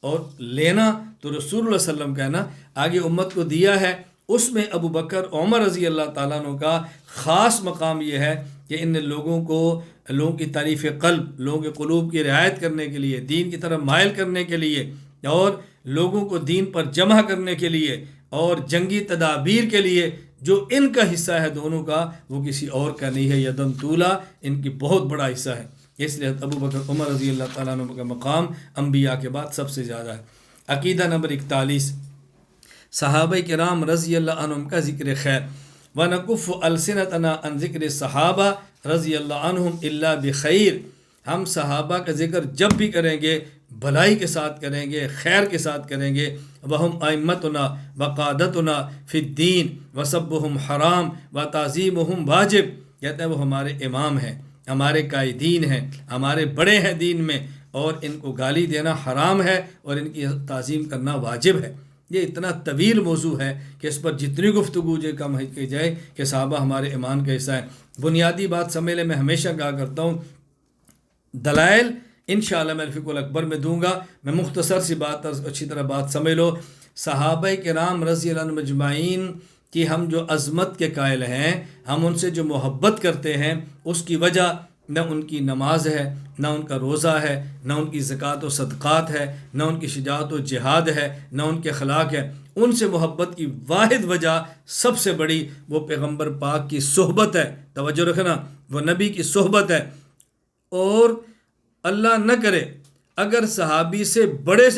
اور لینا تو رسول اللہ صلی اللہ علیہ وسلم کا ہے نا، آگے امت کو دیا ہے، اس میں ابو بکر عمر رضی اللہ تعالیٰ عنہ کا خاص مقام یہ ہے کہ ان لوگوں کی تعریف قلب، لوگوں کے قلوب کی رعایت کرنے کے لیے، دین کی طرف مائل کرنے کے لیے، اور لوگوں کو دین پر جمع کرنے کے لیے، اور جنگی تدابیر کے لیے جو ان کا حصہ ہے دونوں کا، وہ کسی اور کا نہیں ہے۔ یدن طولا، ان کی بہت بڑا حصہ ہے، اس لیے ابو بکر عمر رضی اللہ تعالیٰ عنہ کا مقام انبیاء کے بعد سب سے زیادہ ہے۔ عقیدہ نمبر 41، صحابہ کرام رضی اللہ عنہم کا ذکر خیر، وَنَكُفُّ أَلْسِنَتَنَا عَنْ ذِكْرِ الصَّحَابَةِ رضی اللہ عنہم إِلَّا بِخَيْرٍ۔ ہم صحابہ کا ذکر جب بھی کریں گے بھلائی کے ساتھ کریں گے، خیر کے ساتھ کریں گے۔ وَهُمْ أَئِمَّتُنَا وَقَادَتُنَا فِي الدِّينِ وَسَبُّهُمْ حرام وَتَعْظِيمُهُمْ واجب۔ کہتے ہیں وہ ہمارے امام ہیں، ہمارے قائدین ہیں، ہمارے بڑے ہیں دین میں، اور ان کو گالی دینا حرام ہے اور ان کی تعظیم کرنا واجب ہے۔ یہ اتنا طویل موضوع ہے کہ اس پر جتنی گفتگو جو کم کی جائے کہ صحابہ ہمارے ایمان کا حصہ ہیں۔ بنیادی بات سمجھ لیں، میں ہمیشہ کہا کرتا ہوں، دلائل انشاءاللہ میں الفقہ الاکبر میں دوں گا، میں مختصر سی بات اچھی طرح بات سمجھ لو۔ صحابہ کرام رضی اللہ عنہم اجمعین کی ہم جو عظمت کے قائل ہیں، ہم ان سے جو محبت کرتے ہیں، اس کی وجہ نہ ان کی نماز ہے، نہ ان کا روزہ ہے، نہ ان کی زکوٰۃ و صدقات ہے، نہ ان کی شجاعت و جہاد ہے، نہ ان کے اخلاق ہے۔ ان سے محبت کی واحد وجہ سب سے بڑی وہ پیغمبر پاک کی صحبت ہے، توجہ رکھنا، وہ نبی کی صحبت ہے۔ اور اللہ نہ کرے اگر صحابی سے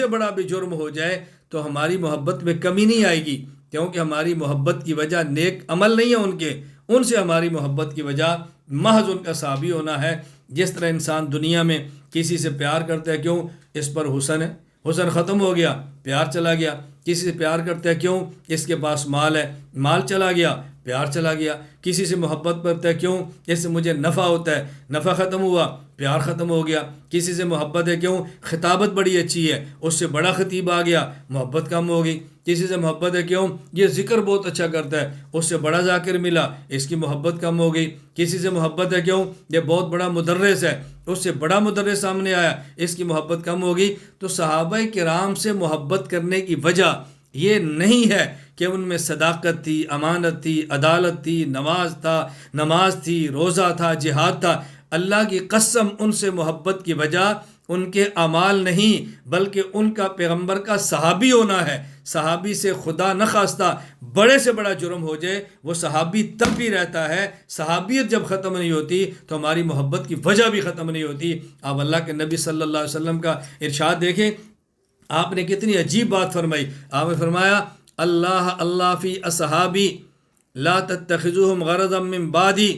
بڑا بھی جرم ہو جائے تو ہماری محبت میں کمی نہیں آئے گی، کیونکہ ہماری محبت کی وجہ نیک عمل نہیں ہے ان سے ہماری محبت کی وجہ محض ان کا صحابی ہونا ہے۔ جس طرح انسان دنیا میں کسی سے پیار کرتا ہے، کیوں؟ اس پر حسن ہے، حسن ختم ہو گیا، پیار چلا گیا۔ کسی سے پیار کرتا ہے، کیوں؟ اس کے پاس مال ہے، مال چلا گیا، پیار چلا گیا۔ کسی سے محبت کرتا ہے، کیوں؟ اس سے مجھے نفع ہوتا ہے، نفع ختم ہوا، پیار ختم ہو گیا۔ کسی سے محبت ہے، کیوں؟ خطابت بڑی اچھی ہے، اس سے بڑا خطیب آ گیا، محبت کم ہو گئی۔ کسی سے محبت ہے، کیوں؟ یہ ذکر بہت اچھا کرتا ہے، اس سے بڑا ذاکر ملا، اس کی محبت کم ہو گئی۔ کسی سے محبت ہے، کیوں؟ یہ بہت بڑا مدرس ہے، اس سے بڑا مدرس سامنے آیا، اس کی محبت کم ہو گئی۔ تو صحابہ کرام سے محبت کرنے کی وجہ یہ نہیں ہے کہ ان میں صداقت تھی، امانت تھی، عدالت تھی، نماز تھی، روزہ تھا، جہاد تھا۔ اللہ کی قسم ان سے محبت کی وجہ ان کے اعمال نہیں، بلکہ ان کا پیغمبر کا صحابی ہونا ہے۔ صحابی سے خدا نخواستہ بڑے سے بڑا جرم ہو جائے، وہ صحابی تب بھی رہتا ہے۔ صحابیت جب ختم نہیں ہوتی تو ہماری محبت کی وجہ بھی ختم نہیں ہوتی۔ آپ اللہ کے نبی صلی اللہ علیہ وسلم کا ارشاد دیکھیں، آپ نے کتنی عجیب بات فرمائی۔ آپ نے فرمایا، اللہ فی اصحابی لا تتخذوہم غرضا من بعدی،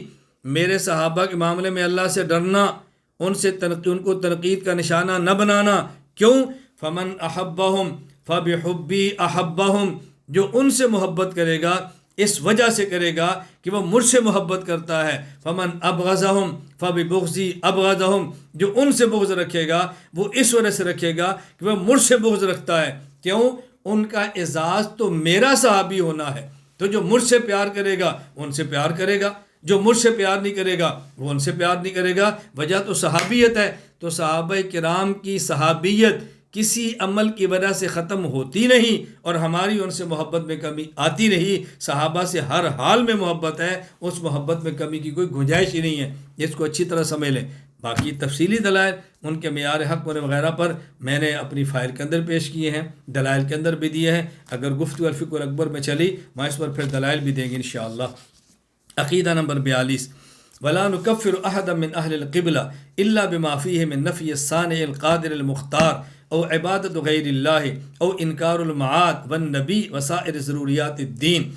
میرے صحابہ کے معاملے میں اللہ سے ڈرنا، ان کو تنقید کا نشانہ نہ بنانا۔ کیوں؟ فمن احبہم فبحبی احبہم، جو ان سے محبت کرے گا اس وجہ سے کرے گا کہ وہ مجھ سے محبت کرتا ہے۔ فمن ابغضہم فببغضی ابغضہم، جو ان سے بغض رکھے گا وہ اس وجہ سے رکھے گا کہ وہ مجھ سے بغض رکھتا ہے۔ کیوں؟ ان کا اعزاز تو میرا صحابی ہونا ہے، تو جو مجھ سے پیار کرے گا ان سے پیار کرے گا، جو مجھ سے پیار نہیں کرے گا وہ ان سے پیار نہیں کرے گا۔ وجہ تو صحابیت ہے۔ تو صحابہ کرام کی صحابیت کسی عمل کی وجہ سے ختم ہوتی نہیں، اور ہماری ان سے محبت میں کمی آتی نہیں۔ صحابہ سے ہر حال میں محبت ہے، اس محبت میں کمی کی کوئی گنجائش ہی نہیں ہے۔ اس کو اچھی طرح سمجھ لیں۔ باقی تفصیلی دلائل ان کے معیار حق وغیرہ پر میں نے اپنی فائل کے اندر پیش کیے ہیں، دلائل کے اندر بھی دیے ہیں۔ اگر گفتگو الفقہ الاکبر میں چلی، میں اس پر پھر دلائل بھی دیں گے انشاءاللہ۔ عقیدہ نمبر 42، ولا نکفر احدا من اہل القبلہ الا بما فیہ من نفی الصانع القادر المختار او عبادت غیر اللہ او انکار المعاد والنبی وسائر ضروریات الدین۔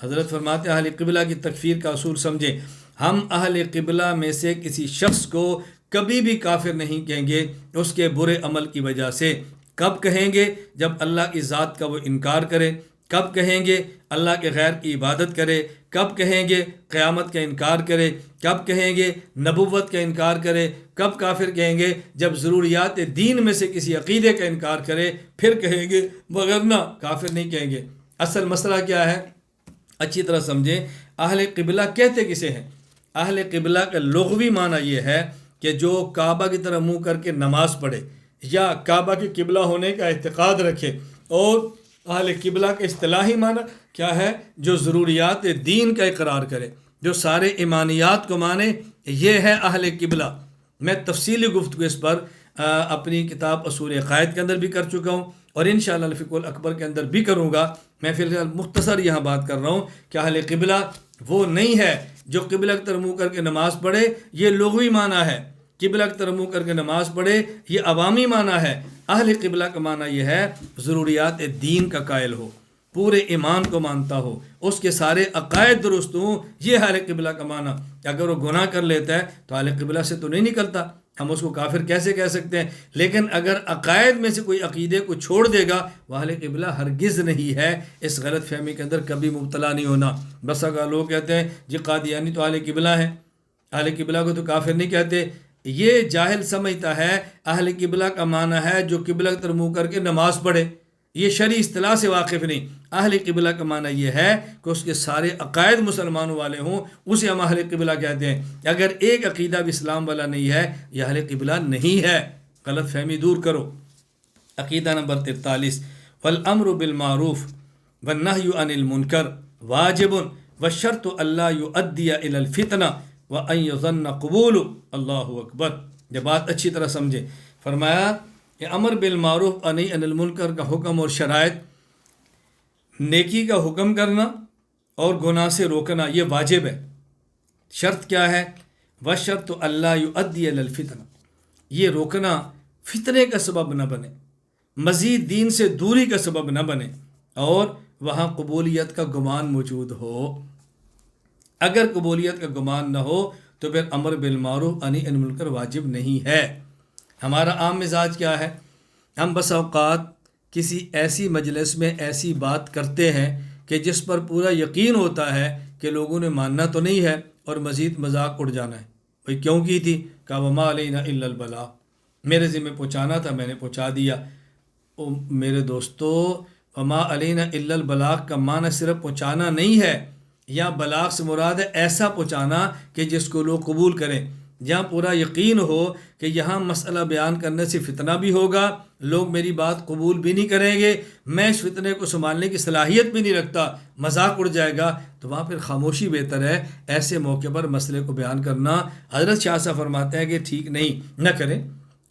حضرت فرماتے ہیں اہل قبلہ کی تکفیر کا اصول سمجھیں۔ ہم اہل قبلہ میں سے کسی شخص کو کبھی بھی کافر نہیں کہیں گے اس کے برے عمل کی وجہ سے۔ کب کہیں گے؟ جب اللہ کی ذات کا وہ انکار کرے۔ کب کہیں گے؟ اللہ کے غیر کی عبادت کرے۔ کب کہیں گے؟ قیامت کا انکار کرے۔ کب کہیں گے؟ نبوت کا انکار کرے۔ کب کافر کہیں گے؟ جب ضروریات دین میں سے کسی عقیدے کا انکار کرے، پھر کہیں گے، وگرنہ کافر نہیں کہیں گے۔ اصل مسئلہ کیا ہے؟ اچھی طرح سمجھیں۔ اہل قبلہ کہتے کسے ہیں؟ اہل قبلہ کا لغوی معنی یہ ہے کہ جو کعبہ کی طرف منہ کر کے نماز پڑھے یا کعبہ کے قبلہ ہونے کا اعتقاد رکھے۔ اور اہل قبلہ کا اصطلاحی معنی کیا ہے؟ جو ضروریات دین کا اقرار کرے، جو سارے ایمانیات کو مانے، یہ ہے اہل قبلہ۔ میں تفصیلی گفتگو اس پر اپنی کتاب اصول عقائد کے اندر بھی کر چکا ہوں، اور انشاءاللہ الفقہ الاکبر کے اندر بھی کروں گا۔ میں فی الحال مختصر یہاں بات کر رہا ہوں کہ اہل قبلہ وہ نہیں ہے جو قبلہ کی طرف منہ کر کے نماز پڑھے، یہ لغوی معنی ہے۔ قبلہ کی طرف منہ کر کے نماز پڑھے یہ عوامی معنی ہے۔ اہل قبلہ کا معنی یہ ہے ضروریات دین کا قائل ہو، پورے ایمان کو مانتا ہو، اس کے سارے عقائد درست ہوں، یہ اہل قبلہ کا معنی۔ اگر وہ گناہ کر لیتا ہے تو اہل قبلہ سے تو نہیں نکلتا۔ ہم اس کو کافر کیسے کہہ سکتے ہیں؟ لیکن اگر عقائد میں سے کوئی عقیدے کو چھوڑ دے گا وہ اہل قبلہ ہرگز نہیں ہے۔ اس غلط فہمی کے اندر کبھی مبتلا نہیں ہونا۔ بس اگر لوگ کہتے ہیں جی قادیانی تو اہل قبلہ ہے، اہل قبلہ کو تو کافر نہیں کہتے، یہ جاہل سمجھتا ہے اہل قبلہ کا معنی ہے جو قبلہ کی طرف منہ کر کے نماز پڑھے، یہ شرعی اصطلاح سے واقف نہیں۔ اہل قبلہ کا معنی یہ ہے کہ اس کے سارے عقائد مسلمانوں والے ہوں، اسے ہم اہل قبلہ کہتے ہیں۔ اگر ایک عقیدہ بھی اسلام والا نہیں ہے یہ اہل قبلہ نہیں ہے۔ غلط فہمی دور کرو۔ عقیدہ نمبر 43، والامر بالمعروف والنہی عن المنکر واجب والشرط الا یؤدی الی الفتنہ وان یظن قبول۔ اللہ اکبر، یہ بات اچھی طرح سمجھے۔ فرمایا کہ امر بالمعروف و نہی عن المنکر کا حکم اور شرائط، نیکی کا حکم کرنا اور گناہ سے روکنا یہ واجب ہے۔ شرط کیا ہے؟ وشرط اللہ یؤدی الی الفتنہ، یہ روکنا فتنے کا سبب نہ بنے، مزید دین سے دوری کا سبب نہ بنے، اور وہاں قبولیت کا گمان موجود ہو۔ اگر قبولیت کا گمان نہ ہو تو پھر امر بالمعروف و نہی عن المنکر واجب نہیں ہے۔ ہمارا عام مزاج کیا ہے؟ ہم بس اوقات کسی ایسی مجلس میں ایسی بات کرتے ہیں کہ جس پر پورا یقین ہوتا ہے کہ لوگوں نے ماننا تو نہیں ہے اور مزید مذاق اڑ جانا ہے۔ بھئی کیوں کی تھی؟ کہ وما علینا الا البلاغ، میرے ذمہ پہنچانا تھا، میں نے پہنچا دیا۔ او میرے دوستو، وما علینا الا البلاغ کا معنی صرف پہنچانا نہیں ہے، یا بلاغ سے مراد ہے ایسا پہنچانا کہ جس کو لوگ قبول کریں، جہاں پورا یقین ہو کہ یہاں مسئلہ بیان کرنے سے فتنہ بھی ہوگا، لوگ میری بات قبول بھی نہیں کریں گے، میں اس فتنے کو سنبھالنے کی صلاحیت بھی نہیں رکھتا، مذاق اڑ جائے گا، تو وہاں پھر خاموشی بہتر ہے۔ ایسے موقع پر مسئلے کو بیان کرنا حضرت شاہ صاحب فرماتے ہیں کہ ٹھیک نہیں، نہ کریں،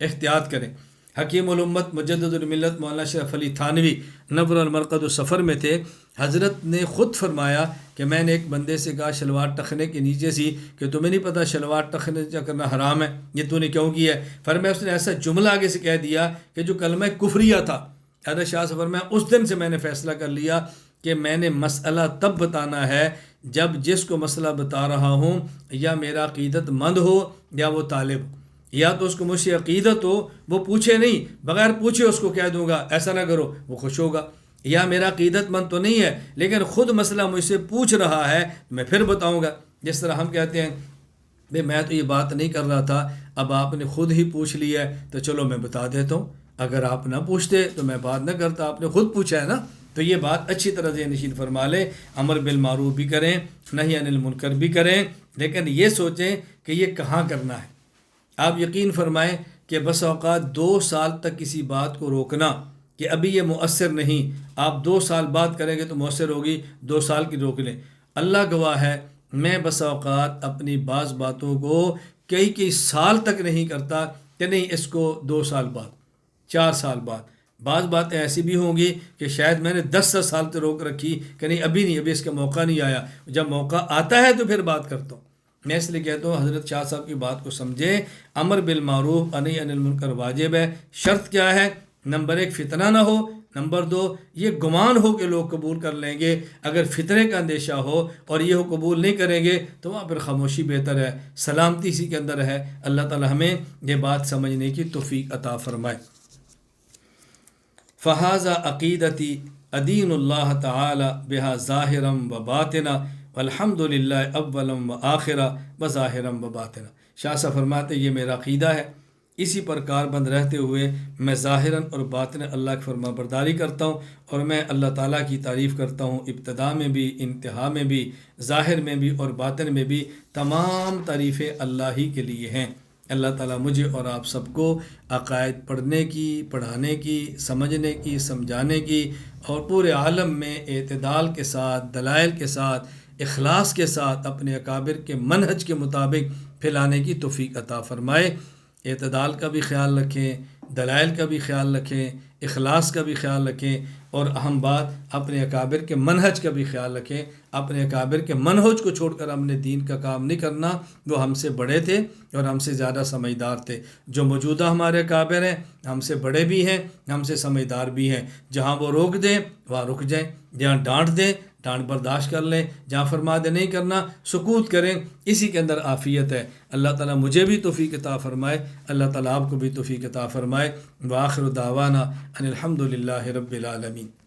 احتیاط کریں۔ حکیم الامت مجدد الملت مولانا اشرف علی تھانوی نور المرقد السفر میں تھے، حضرت نے خود فرمایا کہ میں نے ایک بندے سے کہا شلوار ٹخنے کے نیچے سی کہ تمہیں نہیں پتہ شلوار ٹخنے کرنا حرام ہے، یہ تو نے کیوں کیا ہے؟ فرمایا اس نے ایسا جملہ آگے سے کہہ دیا کہ جو کلمہ کفریہ تھا۔ حضرت شاہ سے فرمایا اس دن سے میں نے فیصلہ کر لیا کہ میں نے مسئلہ تب بتانا ہے جب جس کو مسئلہ بتا رہا ہوں یا میرا عقیدت مند ہو یا وہ طالب ہو، یا تو اس کو مجھ سے عقیدت ہو، وہ پوچھے نہیں، بغیر پوچھے اس کو کہہ دوں گا ایسا نہ کرو، وہ خوش ہوگا، یا میرا عقیدت مند تو نہیں ہے لیکن خود مسئلہ مجھ سے پوچھ رہا ہے میں پھر بتاؤں گا۔ جس طرح ہم کہتے ہیں بھئی میں تو یہ بات نہیں کر رہا تھا، اب آپ نے خود ہی پوچھ لیا ہے تو چلو میں بتا دیتا ہوں، اگر آپ نہ پوچھتے تو میں بات نہ کرتا، آپ نے خود پوچھا ہے نا۔ تو یہ بات اچھی طرح ذہن نشین فرما لیں، امر بالمعروف بھی کریں، نہی عن المنکر بھی کریں، لیکن یہ سوچیں کہ یہ کہاں کرنا ہے۔ آپ یقین فرمائیں کہ بس اوقات 2 سال تک کسی بات کو روکنا کہ ابھی یہ مؤثر نہیں، آپ 2 سال بعد کریں گے تو مؤثر ہوگی، 2 سال کی روک لیں۔ اللہ گواہ ہے میں بس اوقات اپنی بعض باتوں کو کئی سال تک نہیں کرتا کہ نہیں اس کو 2 سال بعد، 4 سال بعد۔ بعض باتیں ایسی بھی ہوں گی کہ شاید میں نے 10 سال تک روک رکھی کہ نہیں ابھی نہیں، ابھی اس کا موقع نہیں آیا، جب موقع آتا ہے تو پھر بات کرتا ہوں۔ میں اس لیے کہتا ہوں حضرت شاہ صاحب کی بات کو سمجھیں، امر بالمعروف و نہی عن المنکر واجب ہے۔ شرط کیا ہے؟ نمبر 1 فتنہ نہ ہو، نمبر 2 یہ گمان ہو کہ لوگ قبول کر لیں گے، اگر فتنے کا اندیشہ ہو اور یہ قبول نہیں کریں گے تو وہاں پھر خاموشی بہتر ہے، سلامتی اسی کے اندر ہے۔ اللہ تعالی ہمیں یہ بات سمجھنے کی توفیق عطا فرمائے۔ فہذا عقیدتی ادین اللہ تعالی بہا ظاہرا و باطنا والحمد للہ اولا و آخرا و ظاہرا و باطنا۔ شاہ صاحب فرماتے یہ میرا عقیدہ ہے، اسی پر کاربند رہتے ہوئے میں ظاہراً اور باطناً اللہ کی فرما برداری کرتا ہوں، اور میں اللہ تعالیٰ کی تعریف کرتا ہوں، ابتدا میں بھی، انتہا میں بھی، ظاہر میں بھی اور باطن میں بھی، تمام تعریفیں اللہ ہی کے لیے ہیں۔ اللہ تعالیٰ مجھے اور آپ سب کو عقائد پڑھنے کی، پڑھانے کی، سمجھنے کی، سمجھانے کی، اور پورے عالم میں اعتدال کے ساتھ، دلائل کے ساتھ، اخلاص کے ساتھ اپنے اکابر کے منہج کے مطابق پھیلانے کی توفیق عطا فرمائے۔ اعتدال کا بھی خیال رکھیں، دلائل کا بھی خیال رکھیں، اخلاص کا بھی خیال رکھیں، اور اہم بات اپنے اکابر کے منہج کا بھی خیال رکھیں۔ اپنے اکابر کے منہج کو چھوڑ کر ہم نے دین کا کام نہیں کرنا، وہ ہم سے بڑے تھے اور ہم سے زیادہ سمجھدار تھے۔ جو موجودہ ہمارے اکابر ہیں ہم سے بڑے بھی ہیں، ہم سے سمجھدار بھی ہیں، جہاں وہ روک دیں وہاں رک جائیں، جہاں ڈانٹ دیں ڈانٹ برداشت کر لیں، جہاں فرما دے نہیں کرنا سکوت کریں، اسی کے اندر عافیت ہے۔ اللہ تعالیٰ مجھے بھی توفیق عطا فرمائے، اللہ تعالیٰ آپ کو بھی توفیق عطا فرمائے۔ وآخر دعوانا ان الحمد للہ رب العالمین۔